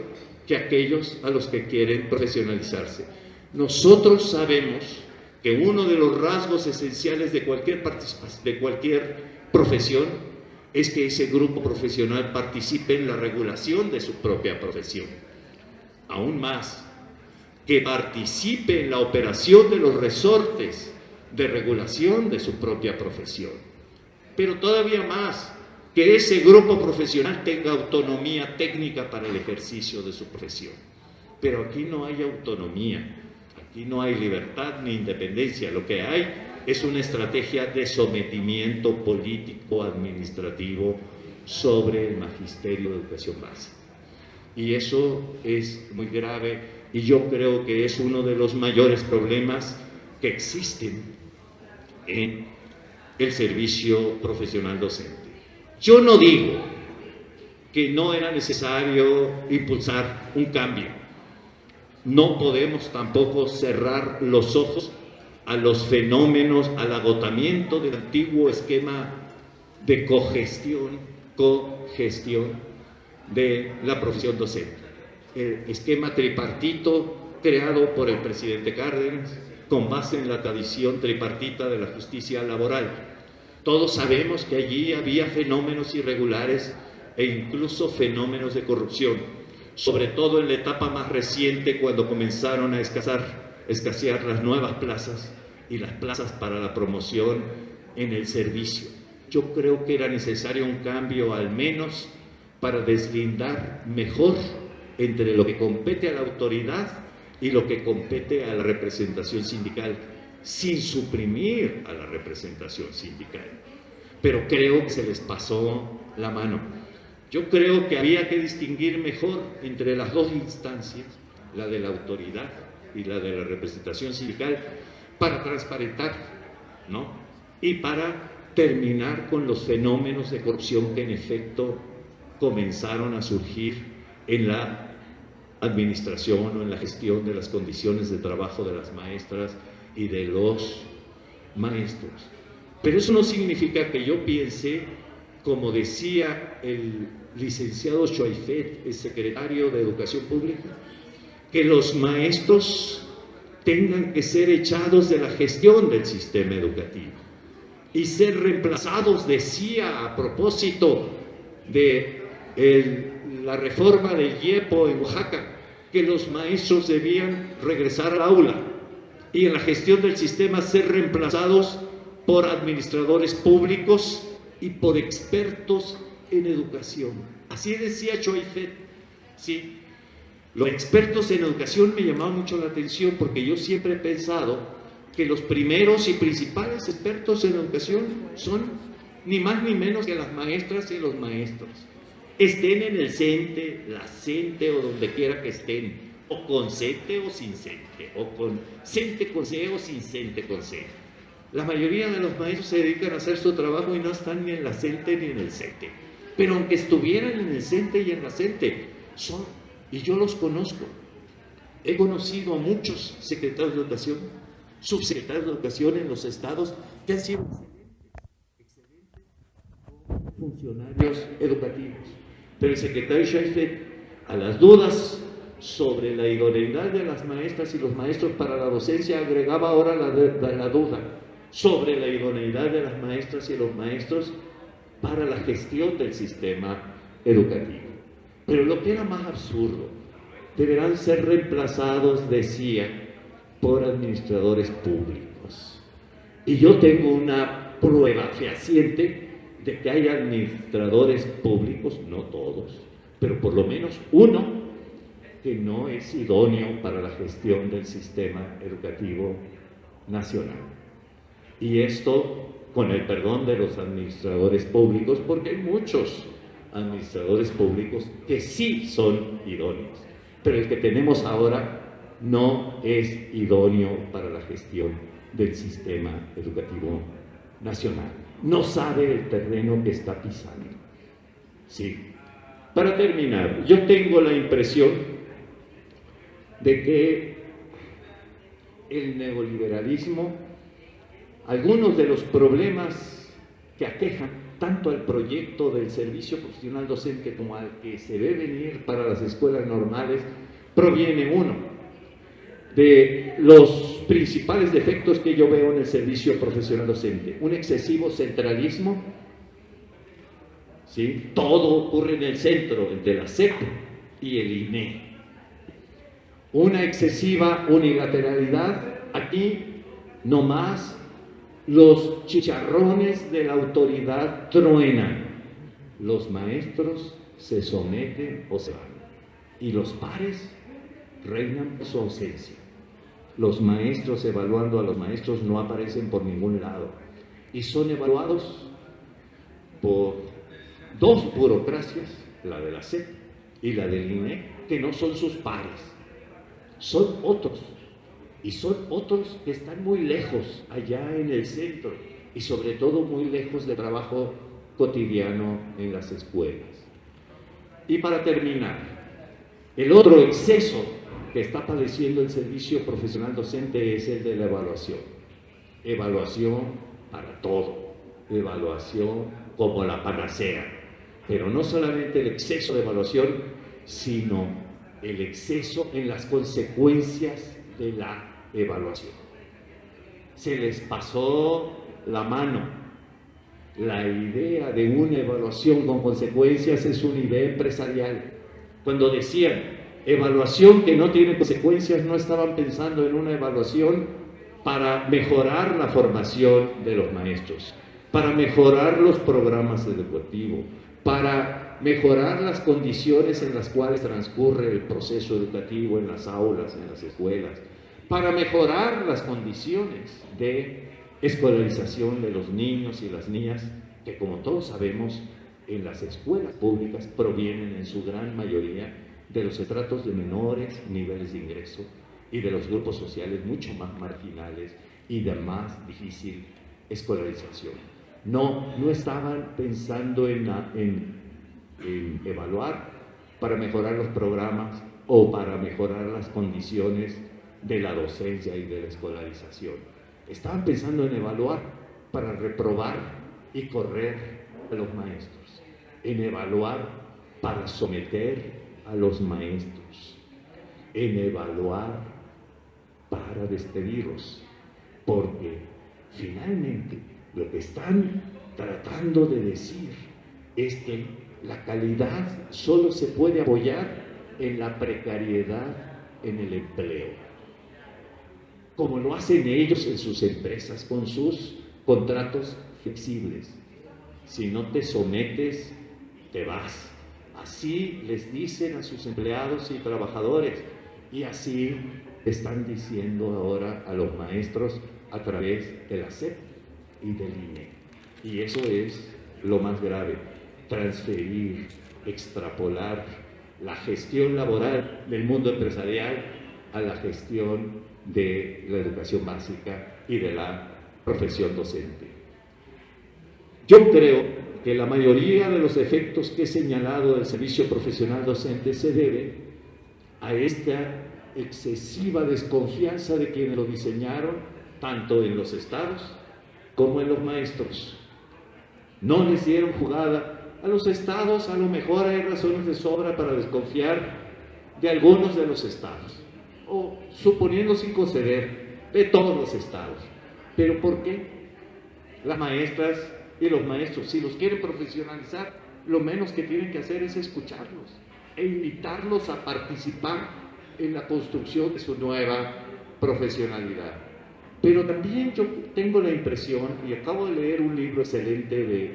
que aquellos a los que quieren profesionalizarse. Nosotros sabemos que uno de los rasgos esenciales de cualquier profesión es que ese grupo profesional participe en la regulación de su propia profesión. Aún más, que participe en la operación de los resortes de regulación de su propia profesión. Pero todavía más, que ese grupo profesional tenga autonomía técnica para el ejercicio de su profesión. Pero aquí no hay autonomía, aquí no hay libertad ni independencia. Lo que hay es una estrategia de sometimiento político administrativo sobre el magisterio de educación básica. Y eso es muy grave y yo creo que es uno de los mayores problemas que existen en el servicio profesional docente. Yo no digo que no era necesario impulsar un cambio. No podemos tampoco cerrar los ojos a los fenómenos, al agotamiento del antiguo esquema de cogestión de la profesión docente. El esquema tripartito creado por el presidente Cárdenas, con base en la tradición tripartita de la justicia laboral. Todos sabemos que allí había fenómenos irregulares e incluso fenómenos de corrupción, sobre todo en la etapa más reciente, cuando comenzaron a escasear las nuevas plazas y las plazas para la promoción en el servicio. Yo creo que era necesario un cambio, al menos para deslindar mejor entre lo que compete a la autoridad y lo que compete a la representación sindical, sin suprimir a la representación sindical. Pero creo que se les pasó la mano. Yo creo que había que distinguir mejor entre las dos instancias, la de la autoridad y la de la representación sindical, para transparentar, ¿no? Y para terminar con los fenómenos de corrupción que en efecto comenzaron a surgir en la administración o en la gestión de las condiciones de trabajo de las maestras y de los maestros. Pero eso no significa que yo piense, como decía el licenciado Choaifet, el secretario de Educación Pública, que los maestros tengan que ser echados de la gestión del sistema educativo y ser reemplazados, decía a propósito de la reforma del IEPO en Oaxaca, que los maestros debían regresar al aula y en la gestión del sistema ser reemplazados por administradores públicos y por expertos en educación. Así decía Choaifet, ¿sí? Los expertos en educación me llamaban mucho la atención, porque yo siempre he pensado que los primeros y principales expertos en educación son ni más ni menos que las maestras y los maestros. Estén en el CENTE, la CENTE o donde quiera que estén, o con CENTE o sin CENTE, o con CENTE con C o sin CENTE con C. La mayoría de los maestros se dedican a hacer su trabajo y no están ni en la CENTE ni en el CENTE. Pero aunque estuvieran en el CENTE y en la CENTE, son, y yo los conozco, he conocido a muchos secretarios de educación, subsecretarios de educación en los estados, que han sido excelentes funcionarios educativos. Pero el secretario Choaifet, a las dudas sobre la idoneidad de las maestras y los maestros para la docencia, agregaba ahora la duda sobre la idoneidad de las maestras y los maestros para la gestión del sistema educativo. Pero lo que era más absurdo, deberán ser reemplazados, decía, por administradores públicos. Y yo tengo una prueba fehaciente de que hay administradores públicos, no todos, pero por lo menos uno que no es idóneo para la gestión del sistema educativo nacional. Y esto con el perdón de los administradores públicos, porque hay muchos administradores públicos que sí son idóneos, pero el que tenemos ahora no es idóneo para la gestión del sistema educativo nacional. No sabe el terreno que está pisando. Sí. Para terminar, yo tengo la impresión de que el neoliberalismo, algunos de los problemas que aquejan tanto al proyecto del servicio profesional docente como al que se ve venir para las escuelas normales, proviene, uno, de los principales defectos que yo veo en el servicio profesional docente: un excesivo centralismo, ¿sí? Todo ocurre en el centro, entre la SEP y el INE. Una excesiva unilateralidad, aquí no más. Los chicharrones de la autoridad truenan, los maestros se someten o se van, y los pares reinan por su ausencia. Los maestros evaluando a los maestros no aparecen por ningún lado, y son evaluados por dos burocracias, la de la SEP y la del INE, que no son sus pares, son otros. Y son otros que están muy lejos, allá en el centro, y sobre todo muy lejos del trabajo cotidiano en las escuelas. Y para terminar, el otro exceso que está padeciendo el servicio profesional docente es el de la evaluación. Evaluación para todo, evaluación como la panacea, pero no solamente el exceso de evaluación, sino el exceso en las consecuencias de la evaluación. Se les pasó la mano. La idea de una evaluación con consecuencias es una idea empresarial. Cuando decían evaluación que no tiene consecuencias, no estaban pensando en una evaluación para mejorar la formación de los maestros, para mejorar los programas educativos, para mejorar las condiciones en las cuales transcurre el proceso educativo en las aulas, en las escuelas, para mejorar las condiciones de escolarización de los niños y las niñas, que como todos sabemos, en las escuelas públicas provienen en su gran mayoría de los estratos de menores niveles de ingreso y de los grupos sociales mucho más marginales y de más difícil escolarización. No estaban pensando en evaluar para mejorar los programas o para mejorar las condiciones de la docencia y de la escolarización. Estaban pensando en evaluar para reprobar y correr a los maestros, en evaluar para someter a los maestros, en evaluar para despedirlos, porque finalmente lo que están tratando de decir es que la calidad solo se puede apoyar en la precariedad en el empleo, como lo hacen ellos en sus empresas con sus contratos flexibles. Si no te sometes, te vas. Así les dicen a sus empleados y trabajadores, y así están diciendo ahora a los maestros a través de la SEP y del INE. Y eso es lo más grave: transferir, extrapolar la gestión laboral del mundo empresarial a la gestión de la educación básica y de la profesión docente. Yo creo que la mayoría de los efectos que he señalado del servicio profesional docente se debe a esta excesiva desconfianza de quienes lo diseñaron, tanto en los estados como en los maestros. No les dieron jugada a los estados. A lo mejor hay razones de sobra para desconfiar de algunos de los estados, o suponiendo sin conceder de todos los estados. ¿Pero por qué? Las maestras y los maestros, si los quieren profesionalizar, lo menos que tienen que hacer es escucharlos e invitarlos a participar en la construcción de su nueva profesionalidad. Pero también yo tengo la impresión, y acabo de leer un libro excelente de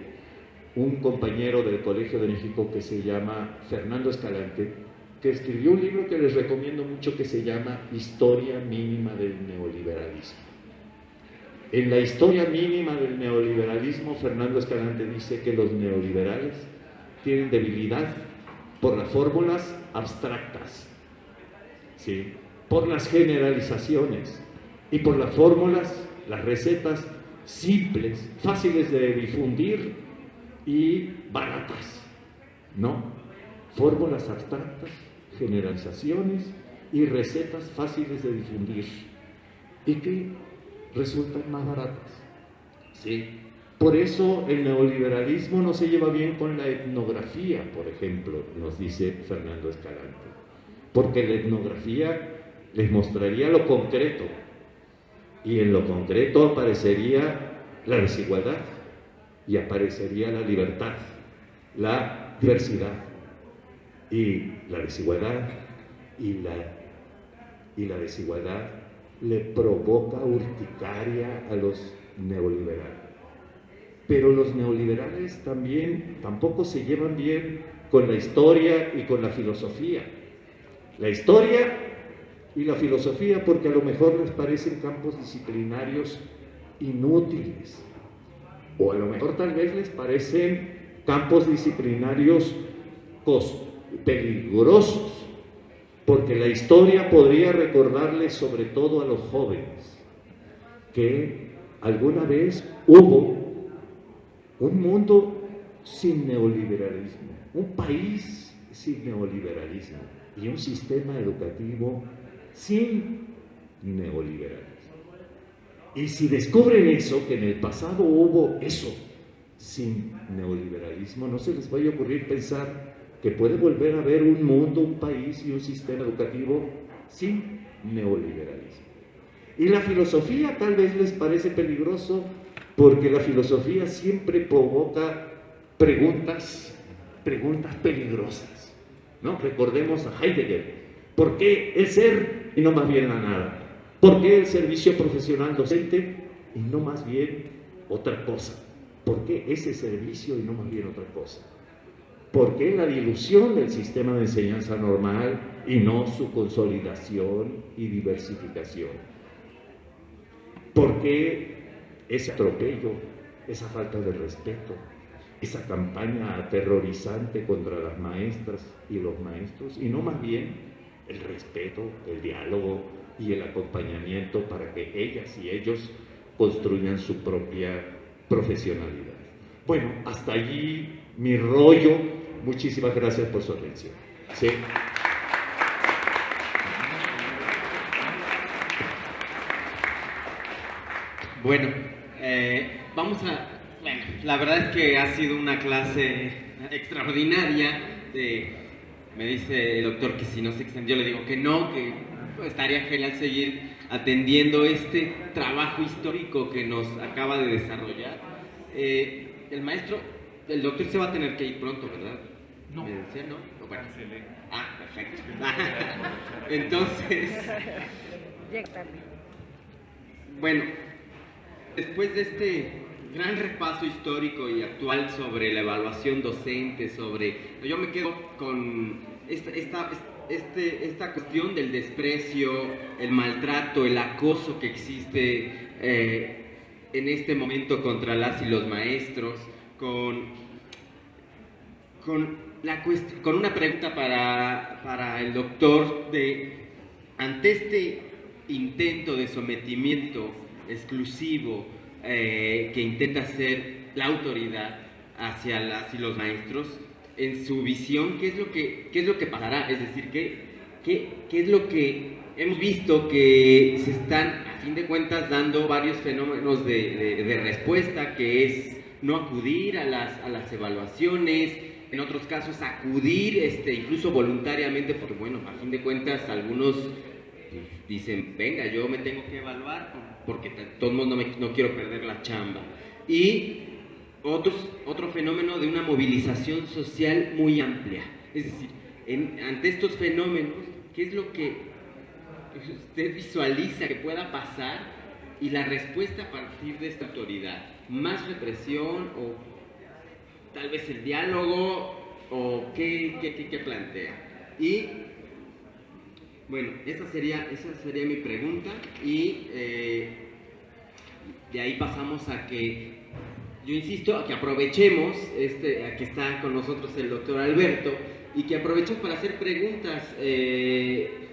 un compañero del Colegio de México que se llama Fernando Escalante, que escribió un libro que les recomiendo mucho, que se llama Historia Mínima del Neoliberalismo. En la historia mínima del neoliberalismo, Fernando Escalante dice que los neoliberales tienen debilidad por las fórmulas abstractas, ¿sí?, por las generalizaciones y por las fórmulas, las recetas simples, fáciles de difundir y baratas, ¿no? Fórmulas abstractas, generalizaciones y recetas fáciles de difundir y que resultan más baratas, ¿sí? Por eso el neoliberalismo no se lleva bien con la etnografía, por ejemplo, nos dice Fernando Escalante, porque la etnografía les mostraría lo concreto, y en lo concreto aparecería la desigualdad y aparecería la libertad, la diversidad, y la desigualdad y la desigualdad le provoca urticaria a los neoliberales. Pero los neoliberales tampoco se llevan bien con la historia y con la filosofía. La historia y la filosofía porque a lo mejor les parecen campos disciplinarios inútiles, o a lo mejor tal vez les parecen campos disciplinarios peligrosos, porque la historia podría recordarles, sobre todo a los jóvenes, que alguna vez hubo un mundo sin neoliberalismo, un país sin neoliberalismo y un sistema educativo sin neoliberalismo. Y si descubren eso, que en el pasado hubo eso sin neoliberalismo, no se les vaya a ocurrir pensar que puede volver a haber un mundo, un país y un sistema educativo sin neoliberalismo. Y la filosofía tal vez les parece peligroso porque la filosofía siempre provoca preguntas peligrosas, ¿no? Recordemos a Heidegger. ¿Por qué el ser y no más bien la nada? ¿Por qué el servicio profesional docente y no más bien otra cosa? ¿Por qué ese servicio y no más bien otra cosa? ¿Por qué la dilución del sistema de enseñanza normal y no su consolidación y diversificación? ¿Por qué ese atropello, esa falta de respeto, esa campaña aterrorizante contra las maestras y los maestros, y no más bien el respeto, el diálogo y el acompañamiento para que ellas y ellos construyan su propia profesionalidad? Bueno, hasta allí mi rollo. Muchísimas gracias por su atención. ¿Sí? Bueno, bueno, la verdad es que ha sido una clase extraordinaria. Me dice el doctor que si no se extendió, le digo que no, que estaría genial seguir atendiendo este trabajo histórico que nos acaba de desarrollar. El doctor se va a tener que ir pronto, ¿verdad? No. ¿Me decía, no? Bueno. Ah, perfecto. Entonces, bueno, después de este gran repaso histórico y actual sobre la evaluación docente, yo me quedo con esta cuestión del desprecio, el maltrato, el acoso que existe en este momento contra las y los maestros, con una pregunta para el doctor ante este intento de sometimiento exclusivo que intenta hacer la autoridad hacia las y los maestros, en su visión, ¿qué es lo que pasará? Es decir, ¿qué es lo que hemos visto que se están, a fin de cuentas, dando varios fenómenos de respuesta, que es no acudir a las evaluaciones, en otros casos acudir incluso voluntariamente, porque bueno, a fin de cuentas algunos dicen, venga, yo me tengo que evaluar porque de todos modos no quiero perder la chamba. Y otro fenómeno de una movilización social muy amplia. Es decir, ante estos fenómenos, ¿qué es lo que usted visualiza que pueda pasar y la respuesta a partir de esta autoridad? ¿Más represión o tal vez el diálogo o qué plantea? Y bueno, esa sería mi pregunta y de ahí pasamos a que, yo insisto, a que aprovechemos, a que está con nosotros el doctor Alberto, y que aprovechemos para hacer preguntas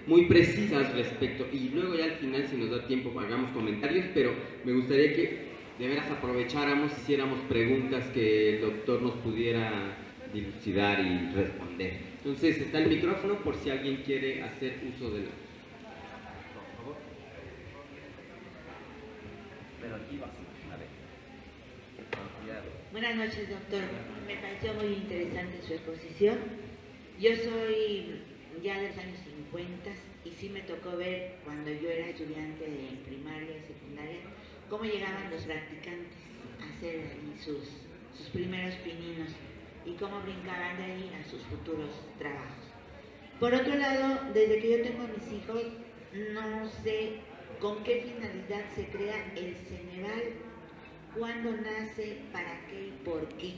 muy precisas respecto, y luego ya al final, si nos da tiempo, hagamos comentarios, pero me gustaría que de veras aprovecháramos, hiciéramos preguntas que el doctor nos pudiera dilucidar y responder. Entonces, está el micrófono por si alguien quiere hacer uso de la... Por favor. Pero aquí vas, a ver. Buenas noches, doctor. Me pareció muy interesante su exposición. Yo soy ya de los años 50 y sí me tocó ver cuando yo era estudiante de primaria y secundaria cómo llegaban los practicantes a hacer ahí sus primeros pininos y cómo brincaban de ahí a sus futuros trabajos. Por otro lado, desde que yo tengo a mis hijos, no sé con qué finalidad se crea el Ceneval, cuándo nace, para qué y por qué.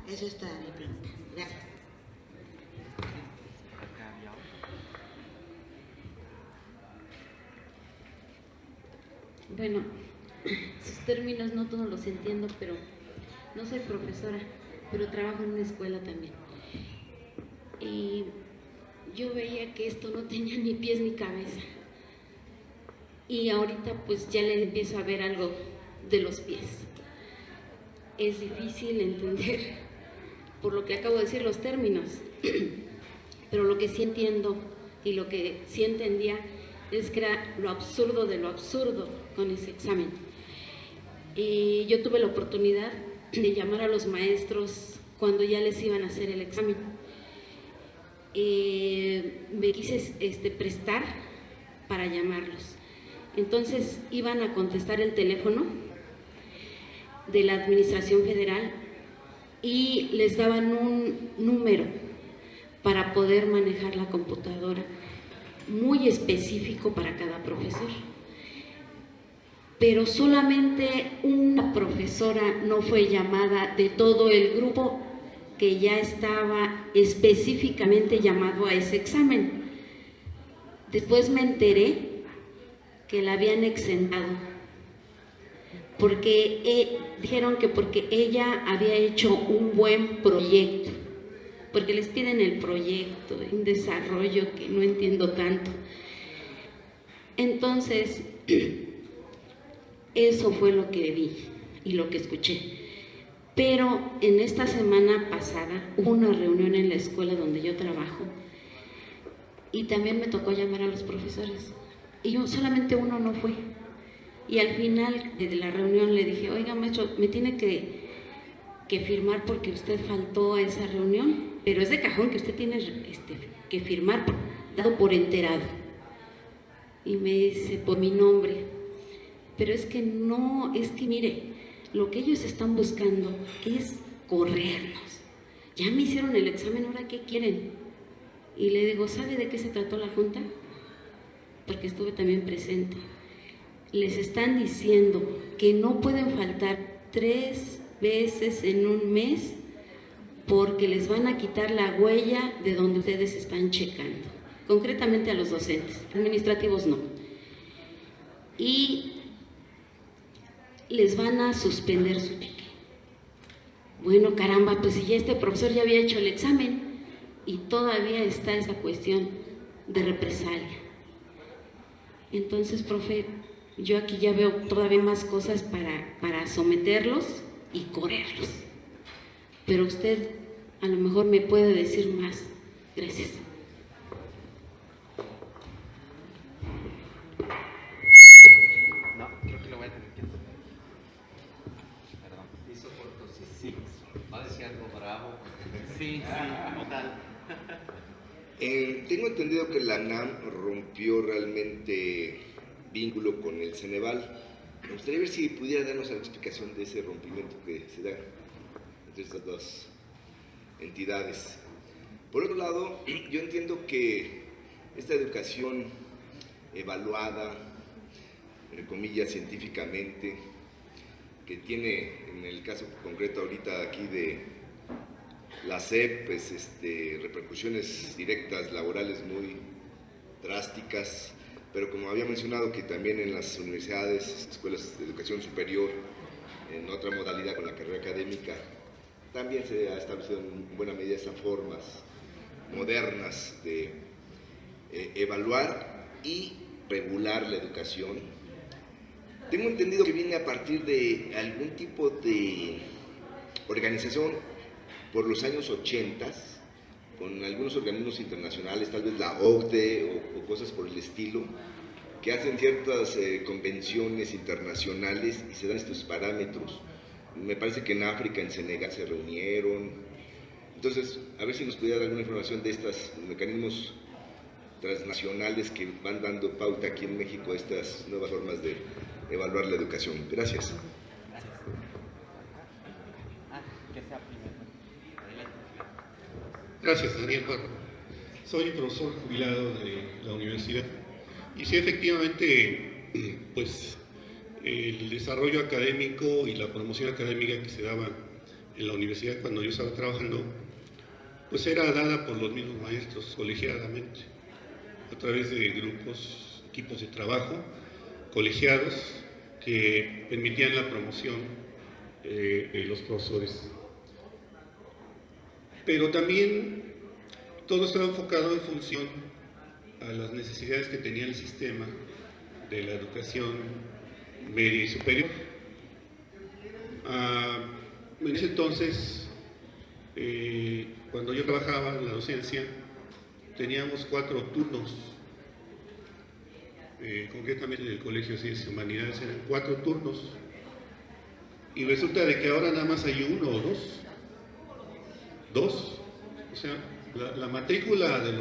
Eso es toda mi pregunta. Gracias. Bueno, sus términos no todos los entiendo, pero no soy profesora, pero trabajo en una escuela también. Y yo veía que esto no tenía ni pies ni cabeza. Y ahorita pues ya le empiezo a ver algo de los pies. Es difícil entender por lo que acabo de decir, los términos, pero lo que sí entiendo y lo que sí entendía es que era lo absurdo de lo absurdo con ese examen. Y yo tuve la oportunidad de llamar a los maestros cuando ya les iban a hacer el examen. Me quise prestar para llamarlos. Entonces iban a contestar el teléfono de la Administración Federal y les daban un número para poder manejar la computadora, muy específico para cada profesor. Pero solamente una profesora no fue llamada de todo el grupo que ya estaba específicamente llamado a ese examen. Después me enteré que la habían exentado, porque dijeron que porque ella había hecho un buen proyecto, porque les piden el proyecto, un desarrollo que no entiendo tanto. Entonces, eso fue lo que vi y lo que escuché. Pero en esta semana pasada hubo una reunión en la escuela donde yo trabajo y también me tocó llamar a los profesores y solamente uno no fue. Y al final de la reunión le dije, oiga maestro, me tiene que firmar porque usted faltó a esa reunión, pero es de cajón que usted tiene que firmar, dado por enterado. Y me dice, por mi nombre. Pero es que no, es que mire, lo que ellos están buscando es corrernos. Ya me hicieron el examen, ¿ahora qué quieren? Y le digo, ¿sabe de qué se trató la junta? Porque estuve también presente. Les están diciendo que no pueden faltar 3 veces en un mes porque les van a quitar la huella de donde ustedes están checando, concretamente a los docentes, administrativos no. Y les van a suspender su cheque. Bueno, caramba, pues si ya este profesor ya había hecho el examen y todavía está esa cuestión de represalia. Entonces, profe, yo aquí ya veo todavía más cosas para someterlos y correrlos. Pero usted a lo mejor me puede decir más. Gracias. No, creo que lo voy a tener que hacer. Perdón. Hizo corto, sí. Sí. Va a decir algo bravo. Sí, total. Tengo entendido que la UNAM rompió realmente vínculo con el Ceneval. Me gustaría ver si pudiera darnos alguna explicación de ese rompimiento que se da entre estas dos entidades. Por otro lado, yo entiendo que esta educación evaluada, entre comillas, científicamente, que tiene, en el caso concreto ahorita aquí de la SEP, pues repercusiones directas laborales muy drásticas, pero como había mencionado que también en las universidades, escuelas de educación superior, en otra modalidad con la carrera académica, también se ha establecido en buena medida esas formas modernas de evaluar y regular la educación. Tengo entendido que viene a partir de algún tipo de organización por los años 80, con algunos organismos internacionales, tal vez la OCDE o cosas por el estilo, que hacen ciertas convenciones internacionales y se dan estos parámetros. Me parece que en África, en Senegal se reunieron. Entonces, a ver si nos pudiera dar alguna información de estos mecanismos transnacionales que van dando pauta aquí en México a estas nuevas formas de evaluar la educación. Gracias. Que sea primero. Gracias, Daniel Barro. Soy profesor jubilado de la universidad y sí, efectivamente, pues el desarrollo académico y la promoción académica que se daba en la universidad cuando yo estaba trabajando, pues era dada por los mismos maestros colegiadamente, a través de grupos, equipos de trabajo, colegiados, que permitían la promoción de los profesores. Pero también todo estaba enfocado en función a las necesidades que tenía el sistema de la educación media y superior. En ese entonces Cuando yo trabajaba en la docencia, teníamos 4 turnos. Concretamente en el Colegio de Ciencias y Humanidades eran 4 turnos. Y resulta de que ahora nada más hay 1 o 2. 2. O sea, la matrícula de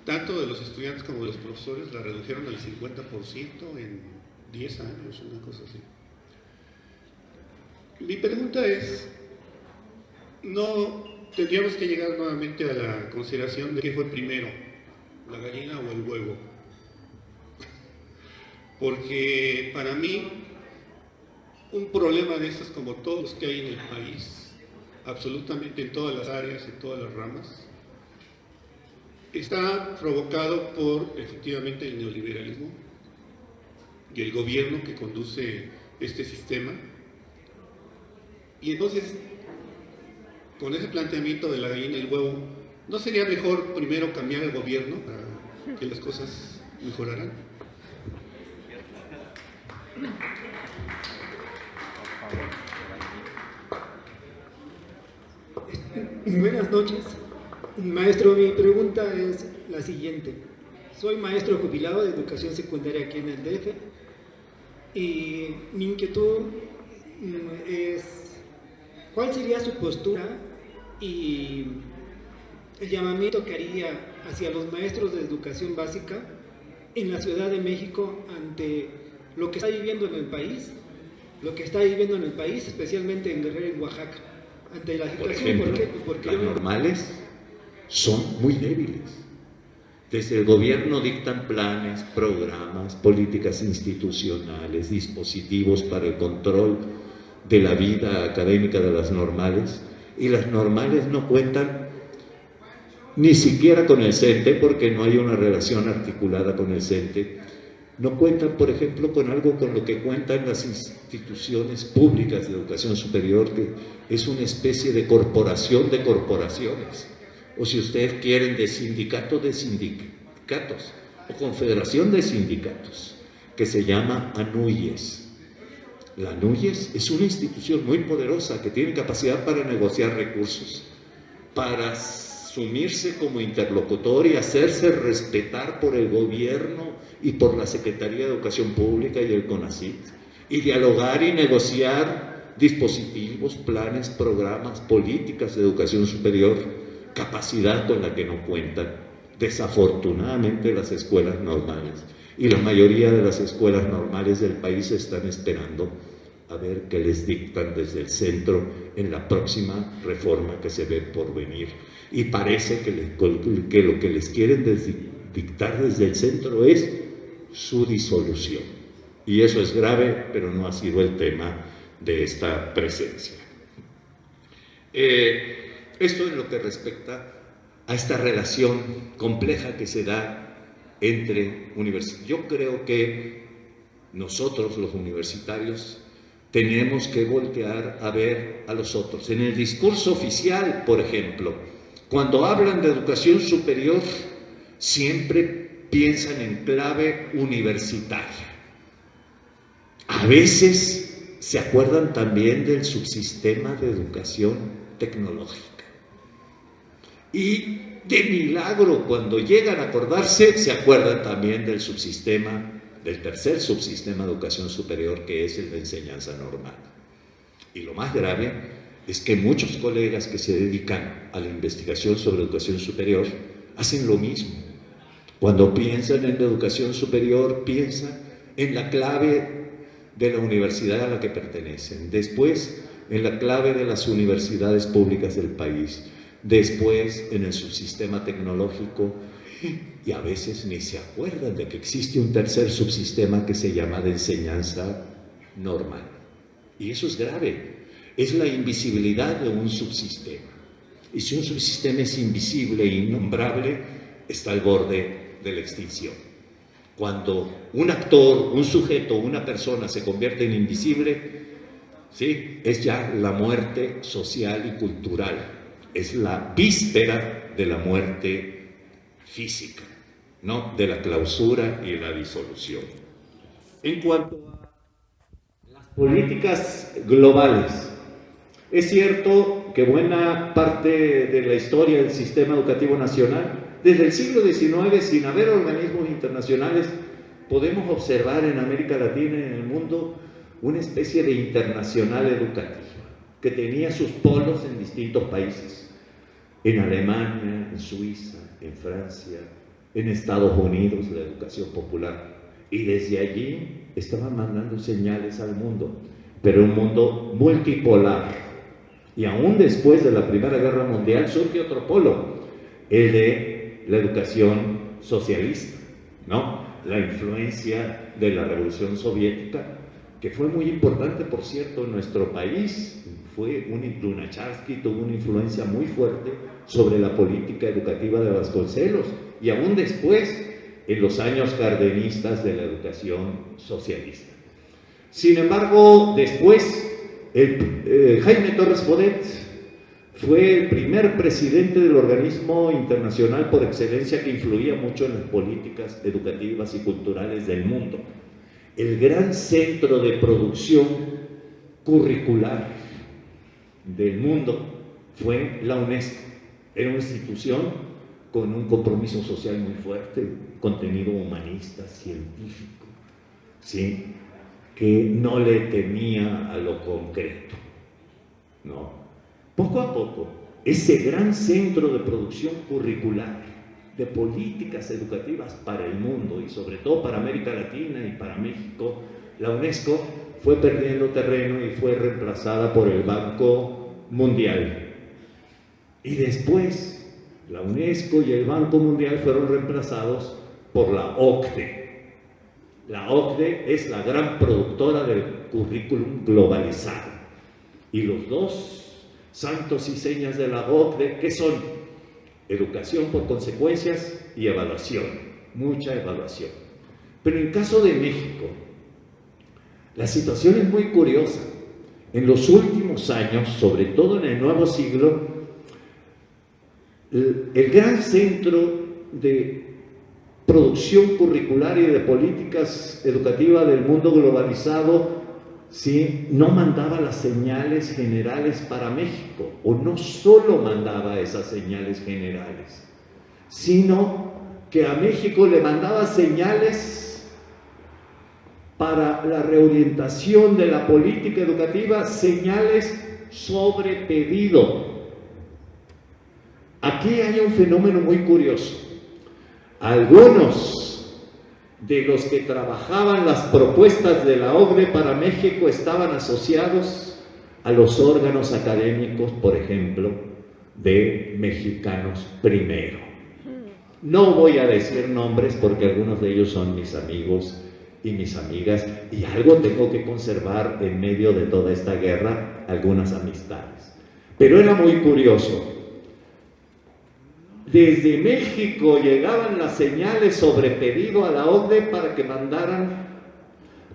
tanto de los estudiantes como de los profesores la redujeron al 50% en 10 años, una cosa así. Mi pregunta es, ¿no tendríamos que llegar nuevamente a la consideración de qué fue primero, la gallina o el huevo? Porque para mí, un problema de estos, como todos los que hay en el país, absolutamente en todas las áreas, en todas las ramas, está provocado por, efectivamente, el neoliberalismo y el gobierno que conduce este sistema. Y entonces, con ese planteamiento de la gallina y el huevo, ¿no sería mejor primero cambiar el gobierno para que las cosas mejoraran? Buenas noches. Maestro, mi pregunta es la siguiente. Soy maestro jubilado de educación secundaria aquí en el DF y mi inquietud es ¿cuál sería su postura y el llamamiento que haría hacia los maestros de educación básica en la Ciudad de México ante lo que está viviendo en el país, especialmente en Guerrero y en Oaxaca, ante la situación? Por ejemplo, porque las normales son muy débiles. Desde el gobierno dictan planes, programas, políticas institucionales, dispositivos para el control de la vida académica de las normales, y las normales no cuentan ni siquiera con el CENTE, porque no hay una relación articulada con el CENTE. No cuentan, por ejemplo, con algo con lo que cuentan las instituciones públicas de educación superior, que es una especie de corporación de corporaciones, o si ustedes quieren, de sindicato de sindicatos, o confederación de sindicatos, que se llama ANUYES. La ANUYES es una institución muy poderosa que tiene capacidad para negociar recursos, para asumirse como interlocutor y hacerse respetar por el gobierno y por la Secretaría de Educación Pública y el CONACYT, y dialogar y negociar dispositivos, planes, programas, políticas de educación superior, capacidad con la que no cuentan, desafortunadamente, las escuelas normales. Y la mayoría de las escuelas normales del país están esperando a ver qué les dictan desde el centro en la próxima reforma que se ve por venir. Y parece que lo que les quieren dictar desde el centro es su disolución. Y eso es grave, pero no ha sido el tema de esta presencia. Esto en lo que respecta a esta relación compleja que se da entre universidades. Yo creo que nosotros, los universitarios, tenemos que voltear a ver a los otros. En el discurso oficial, por ejemplo, cuando hablan de educación superior, siempre piensan en clave universitaria. A veces se acuerdan también del subsistema de educación tecnológica. Y de milagro, cuando llegan a acordarse, se acuerdan también del subsistema, del tercer subsistema de educación superior, que es el de enseñanza normal. Y lo más grave es que muchos colegas que se dedican a la investigación sobre educación superior hacen lo mismo. Cuando piensan en la educación superior, piensan en la clave de la universidad a la que pertenecen, después en la clave de las universidades públicas del país, después en el subsistema tecnológico, y a veces ni se acuerdan de que existe un tercer subsistema que se llama de enseñanza normal. Y eso es grave, es la invisibilidad de un subsistema. Y si un subsistema es invisible e innombrable, está al borde de la extinción. Cuando un actor, un sujeto, una persona se convierte en invisible, ¿sí?, es ya la muerte social y cultural. Es la víspera de la muerte física, ¿no?, de la clausura y la disolución. En cuanto a las políticas globales, Es cierto que buena parte de la historia del sistema educativo nacional, desde el siglo XIX, sin haber organismos internacionales, podemos observar en América Latina y en el mundo una especie de internacional educativa, que tenía sus polos en distintos países, en Alemania, en Suiza, en Francia, en Estados Unidos, la educación popular, y desde allí estaban mandando señales al mundo, pero un mundo multipolar. Y aún después de la Primera Guerra Mundial surge otro polo, el de la educación socialista, ¿no? La influencia de la Revolución Soviética, que fue muy importante, por cierto, en nuestro país. Lunacharsky tuvo una influencia muy fuerte sobre la política educativa de Vasconcelos, y aún después, en los años cardenistas de la educación socialista. Sin embargo, después, Jaime Torres Bodet fue el primer presidente del organismo internacional por excelencia que influía mucho en las políticas educativas y culturales del mundo. El gran centro de producción curricular del mundo fue la UNESCO. Era una institución con un compromiso social muy fuerte, contenido humanista, científico, ¿sí?, que no le temía a lo concreto, ¿no? Poco a poco, ese gran centro de producción curricular, de políticas educativas para el mundo y sobre todo para América Latina y para México, la UNESCO fue perdiendo terreno y fue reemplazada por el Banco Mundial. Y después, la UNESCO y el Banco Mundial fueron reemplazados por la OCDE. La OCDE es la gran productora del currículum globalizado. Y los dos santos y señas de la OCDE, ¿qué son? Educación por consecuencias y evaluación, mucha evaluación. Pero en el caso de México, la situación es muy curiosa. En los últimos años, sobre todo en el nuevo siglo, el gran centro de producción curricular y de políticas educativas del mundo globalizado, ¿sí?, no mandaba las señales generales para México, o no solo mandaba esas señales generales, sino que a México le mandaba señales para la reorientación de la política educativa, señales sobre pedido. Aquí hay un fenómeno muy curioso. Algunos de los que trabajaban las propuestas de la OCDE para México estaban asociados a los órganos académicos, por ejemplo, de Mexicanos Primero. No voy a decir nombres porque algunos de ellos son mis amigos y mis amigas, y algo tengo que conservar en medio de toda esta guerra, algunas amistades. Pero era muy curioso. Desde México llegaban las señales sobre pedido a la OCDE para que mandaran,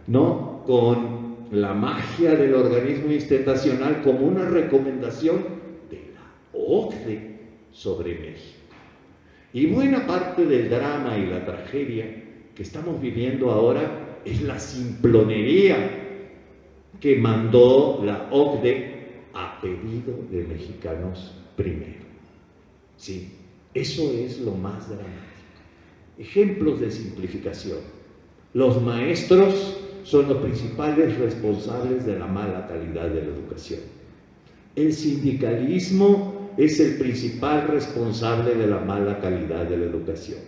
¿no?, con la magia del organismo internacional, como una recomendación de la OCDE sobre México. Y buena parte del drama y la tragedia que estamos viviendo ahora es la simplonería que mandó la OCDE a pedido de Mexicanos Primero. Sí. Eso es lo más dramático. Ejemplos de simplificación. Los maestros son los principales responsables de la mala calidad de la educación. El sindicalismo es el principal responsable de la mala calidad de la educación.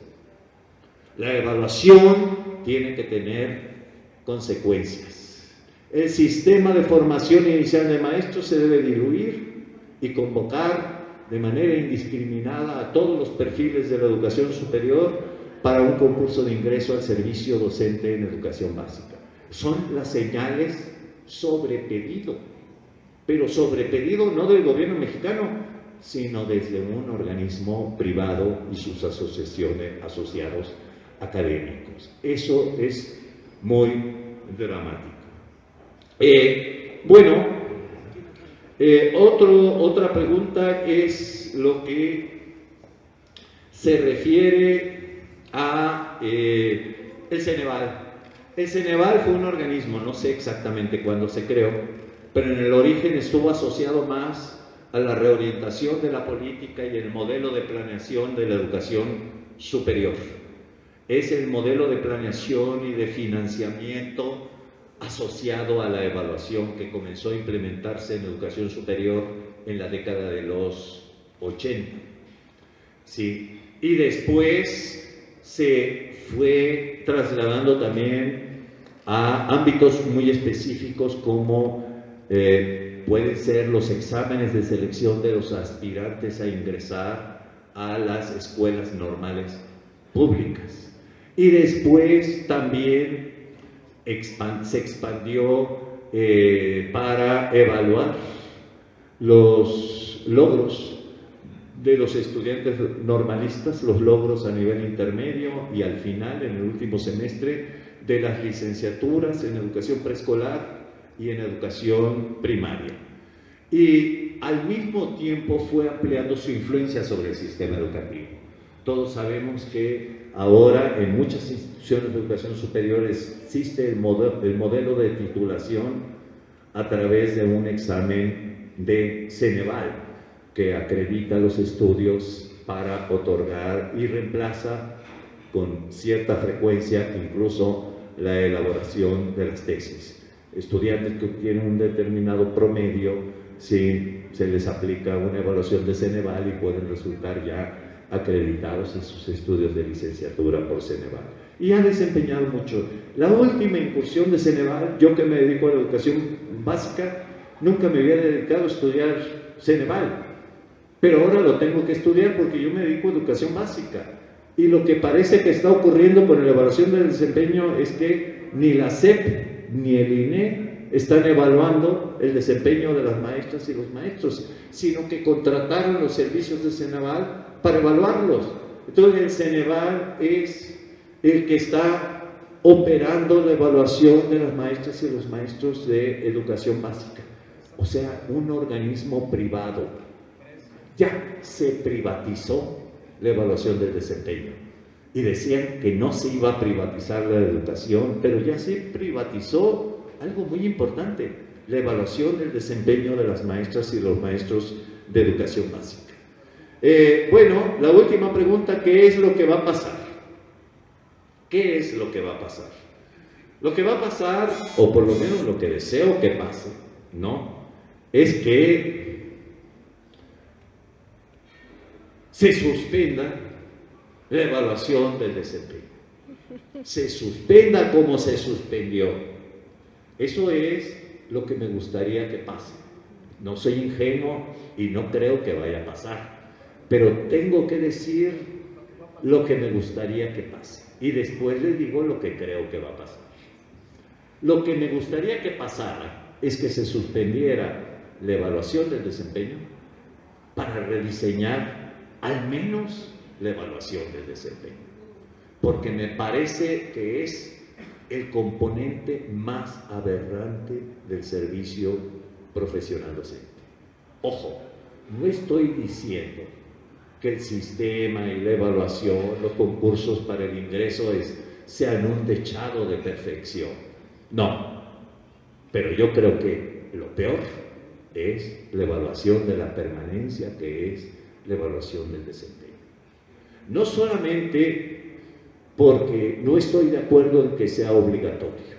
La evaluación tiene que tener consecuencias. El sistema de formación inicial de maestros se debe diluir y convocar de manera indiscriminada a todos los perfiles de la educación superior para un concurso de ingreso al servicio docente en educación básica. Son las señales sobre pedido, pero sobre pedido no del gobierno mexicano, sino desde un organismo privado y sus asociados académicos. Eso es muy dramático. Otra pregunta es lo que se refiere a el Ceneval. El Ceneval fue un organismo, no sé exactamente cuándo se creó, pero en el origen estuvo asociado más a la reorientación de la política y el modelo de planeación de la educación superior. Es el modelo de planeación y de financiamiento asociado a la evaluación que comenzó a implementarse en educación superior en la década de los 80. ¿Sí? Y después se fue trasladando también a ámbitos muy específicos como pueden ser los exámenes de selección de los aspirantes a ingresar a las escuelas normales públicas. Y después también se expandió para evaluar los logros de los estudiantes normalistas, los logros a nivel intermedio y al final, en el último semestre, de las licenciaturas en educación preescolar y en educación primaria. Y al mismo tiempo fue ampliando su influencia sobre el sistema educativo. Todos sabemos que ahora en muchas instituciones de educación superior existe el modelo de titulación a través de un examen de Ceneval que acredita los estudios para otorgar y reemplaza con cierta frecuencia incluso la elaboración de las tesis. Estudiantes que obtienen un determinado promedio, sí, se les aplica una evaluación de Ceneval y pueden resultar ya acreditados en sus estudios de licenciatura por Ceneval. Y ha desempeñado mucho. La última incursión de Ceneval, yo que me dedico a la educación básica, nunca me había dedicado a estudiar Ceneval, pero ahora lo tengo que estudiar porque yo me dedico a educación básica. Y lo que parece que está ocurriendo con la evaluación del desempeño es que ni la SEP ni el INE están evaluando el desempeño de las maestras y los maestros, sino que contrataron los servicios de Ceneval para evaluarlos. Entonces el Ceneval es el que está operando la evaluación de las maestras y los maestros de educación básica. O sea, un organismo privado. Ya se privatizó la evaluación del desempeño. Y decían que no se iba a privatizar la educación, pero ya se privatizó algo muy importante, la evaluación del desempeño de las maestras y los maestros de educación básica. Bueno, la última pregunta, ¿qué es lo que va a pasar? ¿Qué es lo que va a pasar? Lo que va a pasar, o por lo menos lo que deseo que pase, ¿no?, es que se suspenda la evaluación del desempeño. Se suspenda como se suspendió. Eso es lo que me gustaría que pase. No soy ingenuo y no creo que vaya a pasar, pero tengo que decir lo que me gustaría que pase. Y después les digo lo que creo que va a pasar. Lo que me gustaría que pasara es que se suspendiera la evaluación del desempeño para rediseñar al menos la evaluación del desempeño, porque me parece que es el componente más aberrante del servicio profesional docente. Ojo, no estoy diciendo que el sistema y la evaluación, los concursos para el ingreso sean un dechado de perfección. No, pero yo creo que lo peor es la evaluación de la permanencia, que es la evaluación del desempeño. No solamente porque no estoy de acuerdo en que sea obligatorio.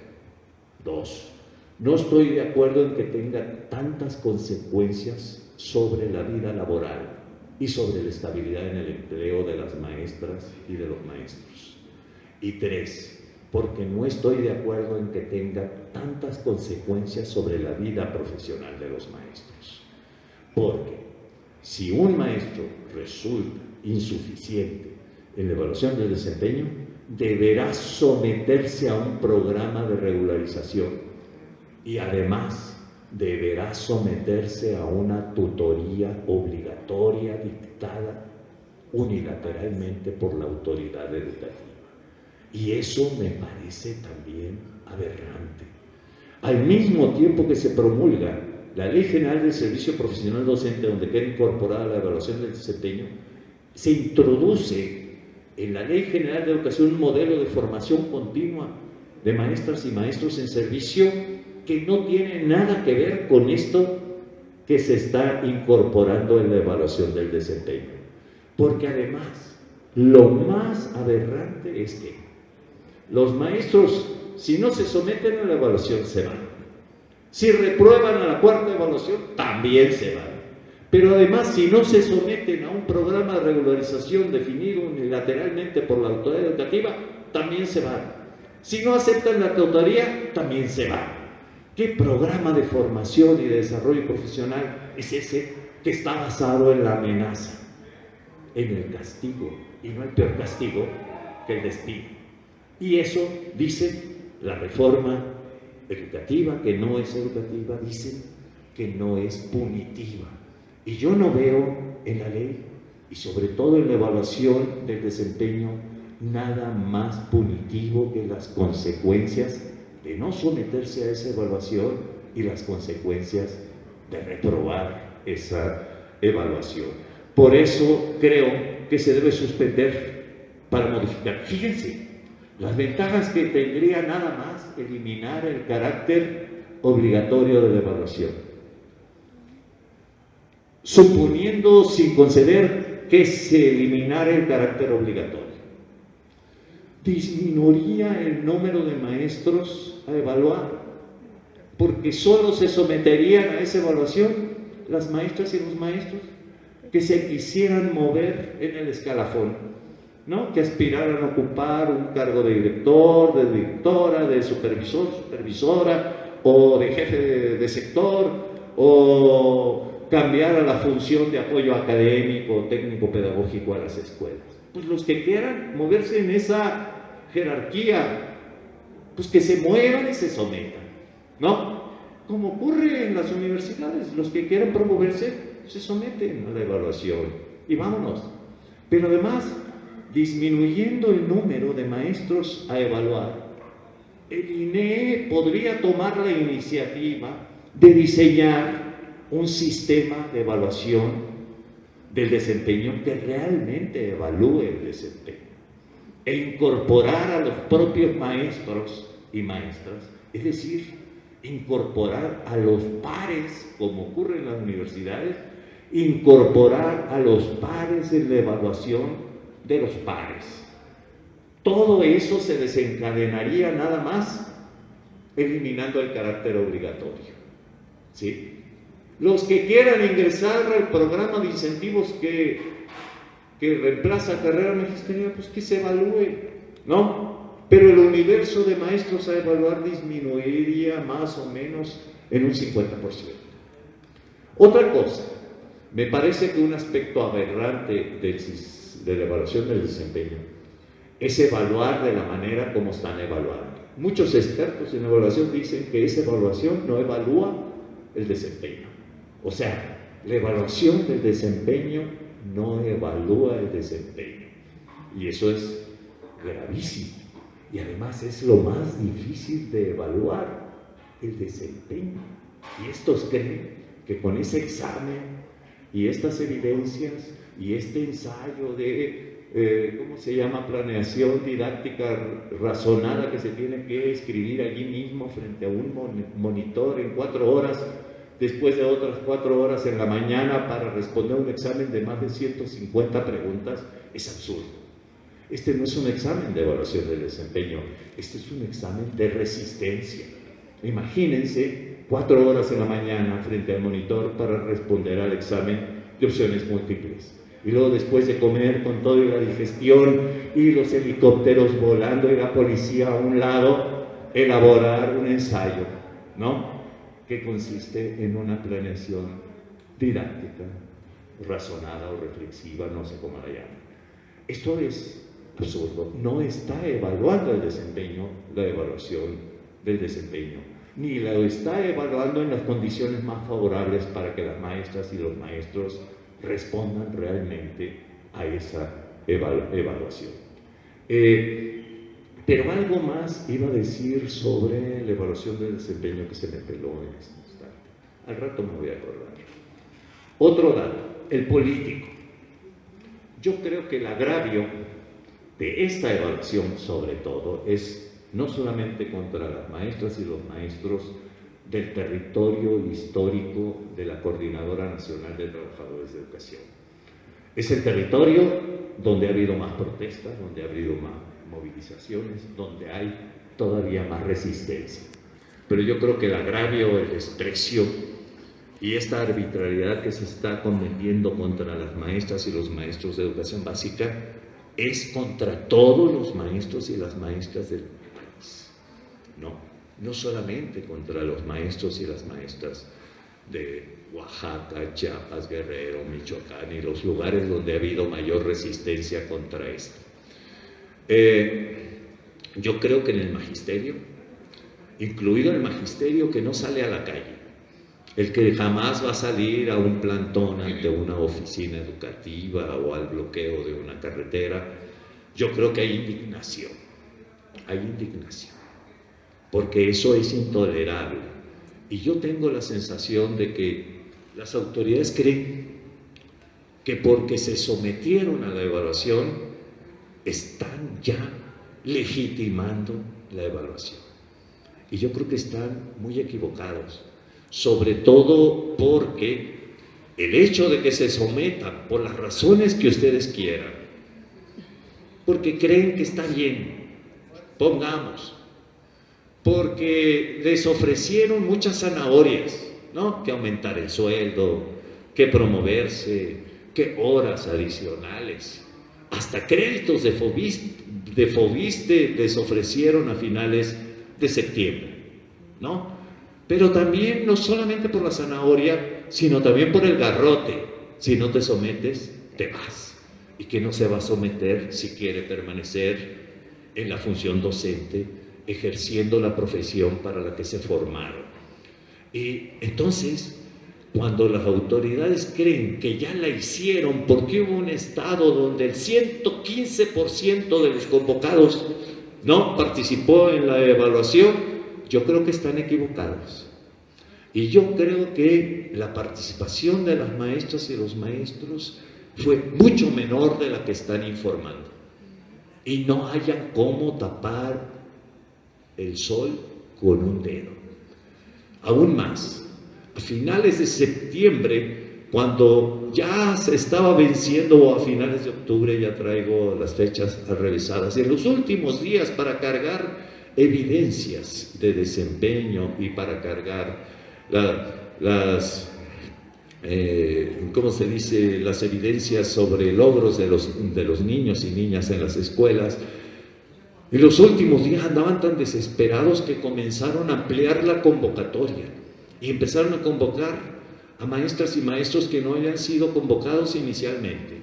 Dos, no estoy de acuerdo en que tenga tantas consecuencias sobre la vida laboral y sobre la estabilidad en el empleo de las maestras y de los maestros. Y tres, porque no estoy de acuerdo en que tenga tantas consecuencias sobre la vida profesional de los maestros. Porque si un maestro resulta insuficiente en la evaluación del desempeño, deberá someterse a un programa de regularización y además deberá someterse a una tutoría obligatoria dictada unilateralmente por la autoridad educativa. Y eso me parece también aberrante. Al mismo tiempo que se promulga la Ley General del Servicio Profesional Docente, donde queda incorporada la evaluación del desempeño, se introduce en la Ley General de Educación un modelo de formación continua de maestras y maestros en servicio que no tiene nada que ver con esto que se está incorporando en la evaluación del desempeño. Porque además, lo más aberrante es que los maestros, si no se someten a la evaluación, se van. Si reprueban a la cuarta evaluación, también se van. Pero además, si no se someten a un programa de regularización definido unilateralmente por la autoridad educativa, también se van. Si no aceptan la tutoría, también se van. ¿Qué programa de formación y de desarrollo profesional es ese que está basado en la amenaza, en el castigo? Y no hay peor castigo que el despido. Y eso dice la reforma educativa, que no es educativa, dice que no es punitiva. Y yo no veo en la ley, y sobre todo en la evaluación del desempeño, nada más punitivo que las consecuencias de no someterse a esa evaluación y las consecuencias de reprobar esa evaluación. Por eso creo que se debe suspender para modificar. Fíjense, las ventajas que tendría nada más eliminar el carácter obligatorio de la evaluación. Suponiendo, sin conceder, que se eliminara el carácter obligatorio, disminuiría el número de maestros a evaluar, porque solo se someterían a esa evaluación las maestras y los maestros que se quisieran mover en el escalafón, ¿no? Que aspiraran a ocupar un cargo de director, de directora, de supervisor, supervisora, o de jefe de sector, o cambiar a la función de apoyo académico, técnico, pedagógico a las escuelas. Pues los que quieran moverse en esa jerarquía, pues que se muevan y se sometan, ¿no? Como ocurre en las universidades, los que quieran promoverse se someten a la evaluación y vámonos. Pero además, disminuyendo el número de maestros a evaluar, el INEE podría tomar la iniciativa de diseñar un sistema de evaluación del desempeño que realmente evalúe el desempeño e incorporar a los propios maestros y maestras, es decir, incorporar a los pares, como ocurre en las universidades, incorporar a los pares en la evaluación de los pares. Todo eso se desencadenaría nada más eliminando el carácter obligatorio, ¿sí? Los que quieran ingresar al programa de incentivos que reemplaza carrera magisterial, pues que se evalúe, ¿no? Pero el universo de maestros a evaluar disminuiría más o menos en un 50%. Otra cosa, me parece que un aspecto aberrante de la evaluación del desempeño es evaluar de la manera como están evaluando. Muchos expertos en evaluación dicen que esa evaluación no evalúa el desempeño. O sea, la evaluación del desempeño no evalúa el desempeño. Y eso es gravísimo. Y además es lo más difícil de evaluar, el desempeño. Y estos creen que con ese examen y estas evidencias y este ensayo de, ¿cómo se llama?, planeación didáctica razonada que se tiene que escribir allí mismo frente a un monitor en 4 horas, después de otras 4 horas en la mañana para responder un examen de más de 150 preguntas, es absurdo. Este no es un examen de evaluación del desempeño, este es un examen de resistencia. Imagínense 4 horas en la mañana frente al monitor para responder al examen de opciones múltiples. Y luego después de comer con todo y la digestión y los helicópteros volando y la policía a un lado, elaborar un ensayo, ¿no?, que consiste en una planeación didáctica, razonada o reflexiva, no sé cómo la llaman. Esto es absurdo. No está evaluando el desempeño, la evaluación del desempeño, ni la está evaluando en las condiciones más favorables para que las maestras y los maestros respondan realmente a esa evaluación. Pero algo más iba a decir sobre la evaluación del desempeño que se me peló en este instante. Al rato me voy a acordar. Otro dato, el político. Yo creo que el agravio de esta evaluación, sobre todo, es no solamente contra las maestras y los maestros del territorio histórico de la Coordinadora Nacional de Trabajadores de Educación. Es el territorio donde ha habido más protestas, donde ha habido más movilizaciones, donde hay todavía más resistencia. Pero yo creo que el agravio, el desprecio y esta arbitrariedad que se está cometiendo contra las maestras y los maestros de educación básica es contra todos los maestros y las maestras del país. No solamente contra los maestros y las maestras de Oaxaca, Chiapas, Guerrero, Michoacán y los lugares donde ha habido mayor resistencia contra esto. Yo creo que en el magisterio, incluido el magisterio que no sale a la calle, el que jamás va a salir a un plantón ante una oficina educativa o al bloqueo de una carretera, yo creo que hay indignación, porque eso es intolerable. Y yo tengo la sensación de que las autoridades creen que porque se sometieron a la evaluación, están ya legitimando la evaluación. Y yo creo que están muy equivocados, sobre todo porque el hecho de que se sometan por las razones que ustedes quieran, porque creen que está bien, pongamos, porque les ofrecieron muchas zanahorias, ¿no? Que aumentar el sueldo, que promoverse, que horas adicionales, hasta créditos de Fobiste les ofrecieron a finales de septiembre, ¿no? Pero también no solamente por la zanahoria, sino también por el garrote. Si no te sometes, te vas. ¿Y quién no se va a someter si quiere permanecer en la función docente, ejerciendo la profesión para la que se formaron? Y entonces, cuando las autoridades creen que ya la hicieron porque hubo un estado donde el 115% de los convocados no participó en la evaluación, yo creo que están equivocados. Y yo creo que la participación de las maestras y los maestros fue mucho menor de la que están informando. Y no hayan cómo tapar el sol con un dedo. Aún más, a finales de septiembre, cuando ya se estaba venciendo, o a finales de octubre, ya traigo las fechas revisadas, en los últimos días para cargar evidencias de desempeño y para cargar ¿cómo se dice?, las evidencias sobre logros de los niños y niñas en las escuelas. En los últimos días andaban tan desesperados que comenzaron a ampliar la convocatoria y empezaron a convocar a maestras y maestros que no habían sido convocados inicialmente.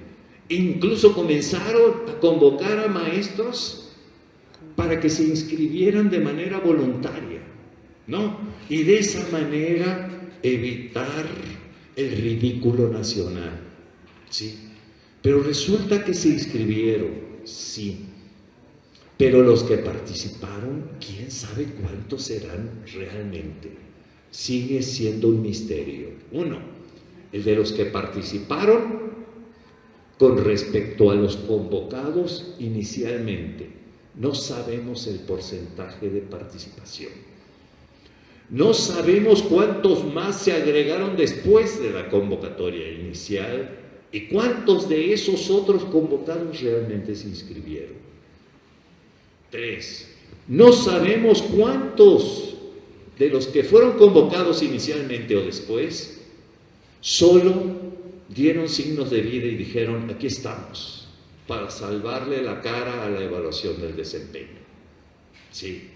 Incluso comenzaron a convocar a maestros para que se inscribieran de manera voluntaria, ¿no? Y de esa manera evitar el ridículo nacional, ¿sí? Pero resulta que se inscribieron, sí, pero los que participaron, ¿quién sabe cuántos serán realmente? Sigue siendo un misterio. Uno, el de los que participaron con respecto a los convocados inicialmente. No sabemos el porcentaje de participación. No sabemos cuántos más se agregaron después de la convocatoria inicial y cuántos de esos otros convocados realmente se inscribieron. 3. No sabemos cuántos de los que fueron convocados inicialmente o después solo dieron signos de vida y dijeron: aquí estamos, para salvarle la cara a la evaluación del desempeño. Sí.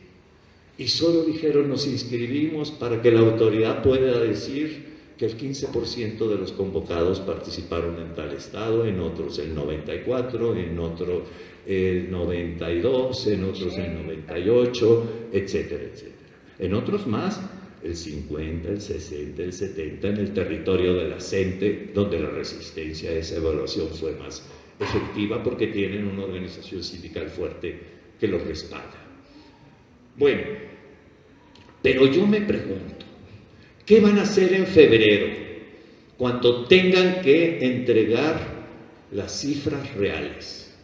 Y solo dijeron: nos inscribimos para que la autoridad pueda decir que el 15% de los convocados participaron en tal estado, en otros el 94%, en otro el 92%, en otros el 98%, etcétera, etcétera. En otros más, el 50%, el 60%, el 70% en el territorio de la CENTE, donde la resistencia a esa evaluación fue más efectiva porque tienen una organización sindical fuerte que los respalda. Bueno, pero yo me pregunto, ¿qué van a hacer en febrero cuando tengan que entregar las cifras reales?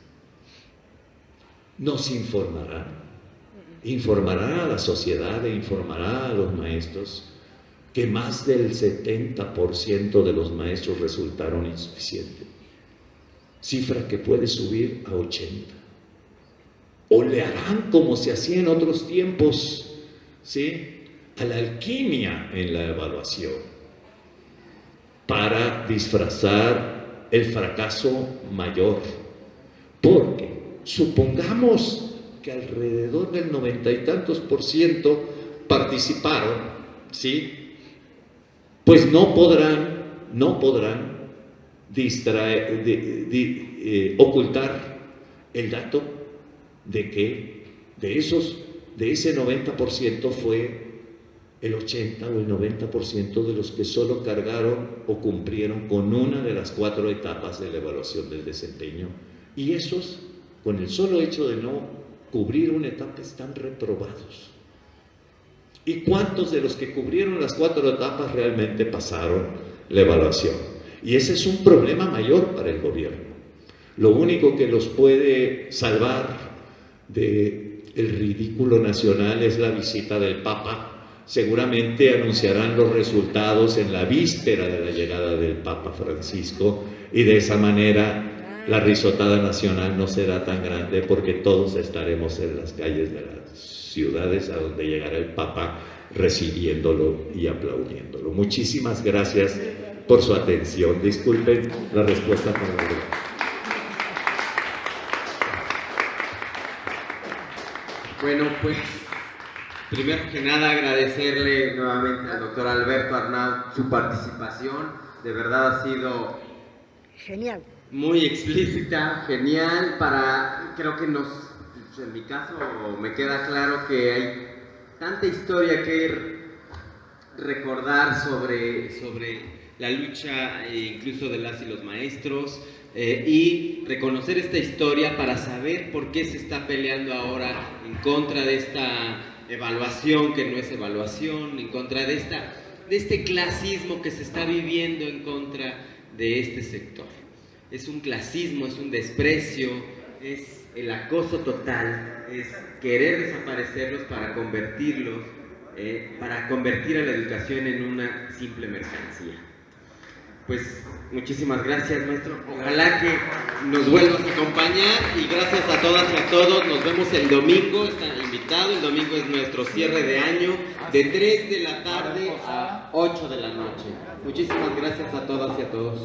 ¿Nos informarán? ¿Informarán a la sociedad e informarán a los maestros que más del 70% de los maestros resultaron insuficientes, cifra que puede subir a 80%. O le harán como se hacía en otros tiempos, ¿sí?, a la alquimia en la evaluación, para disfrazar el fracaso mayor. Porque supongamos que alrededor del 90 y tantos % participaron, ¿sí?, pues no podrán ocultar el dato de que de ese 90% fue el 80 o el 90% de los que solo cargaron o cumplieron con una de las 4 etapas de la evaluación del desempeño. Y esos, con el solo hecho de no cubrir una etapa, están reprobados. ¿Y cuántos de los que cubrieron las 4 etapas realmente pasaron la evaluación? Y ese es un problema mayor para el gobierno. Lo único que los puede salvar del ridículo nacional es la visita del Papa. Seguramente anunciarán los resultados en la víspera de la llegada del Papa Francisco, y de esa manera la risotada nacional no será tan grande, porque todos estaremos en las calles de las ciudades a donde llegará el Papa, recibiéndolo y aplaudiéndolo. Muchísimas gracias por su atención. Disculpen la respuesta por la verdad. Bueno, pues primero que nada agradecerle nuevamente al doctor Alberto Arnaut su participación. De verdad ha sido genial, muy explícita, genial. Creo que en mi caso me queda claro que hay tanta historia que recordar sobre la lucha incluso de las y los maestros, y reconocer esta historia para saber por qué se está peleando ahora en contra de esta evaluación que no es evaluación, en contra de este clasismo que se está viviendo en contra de este sector. Es un clasismo, es un desprecio, es el acoso total, es querer desaparecerlos para convertir a la educación en una simple mercancía. Pues muchísimas gracias, maestro. Ojalá que nos vuelvas a acompañar, y gracias a todas y a todos. Nos vemos el domingo, está invitado. El domingo es nuestro cierre de año, de 3 de la tarde a 8 de la noche. Muchísimas gracias a todas y a todos.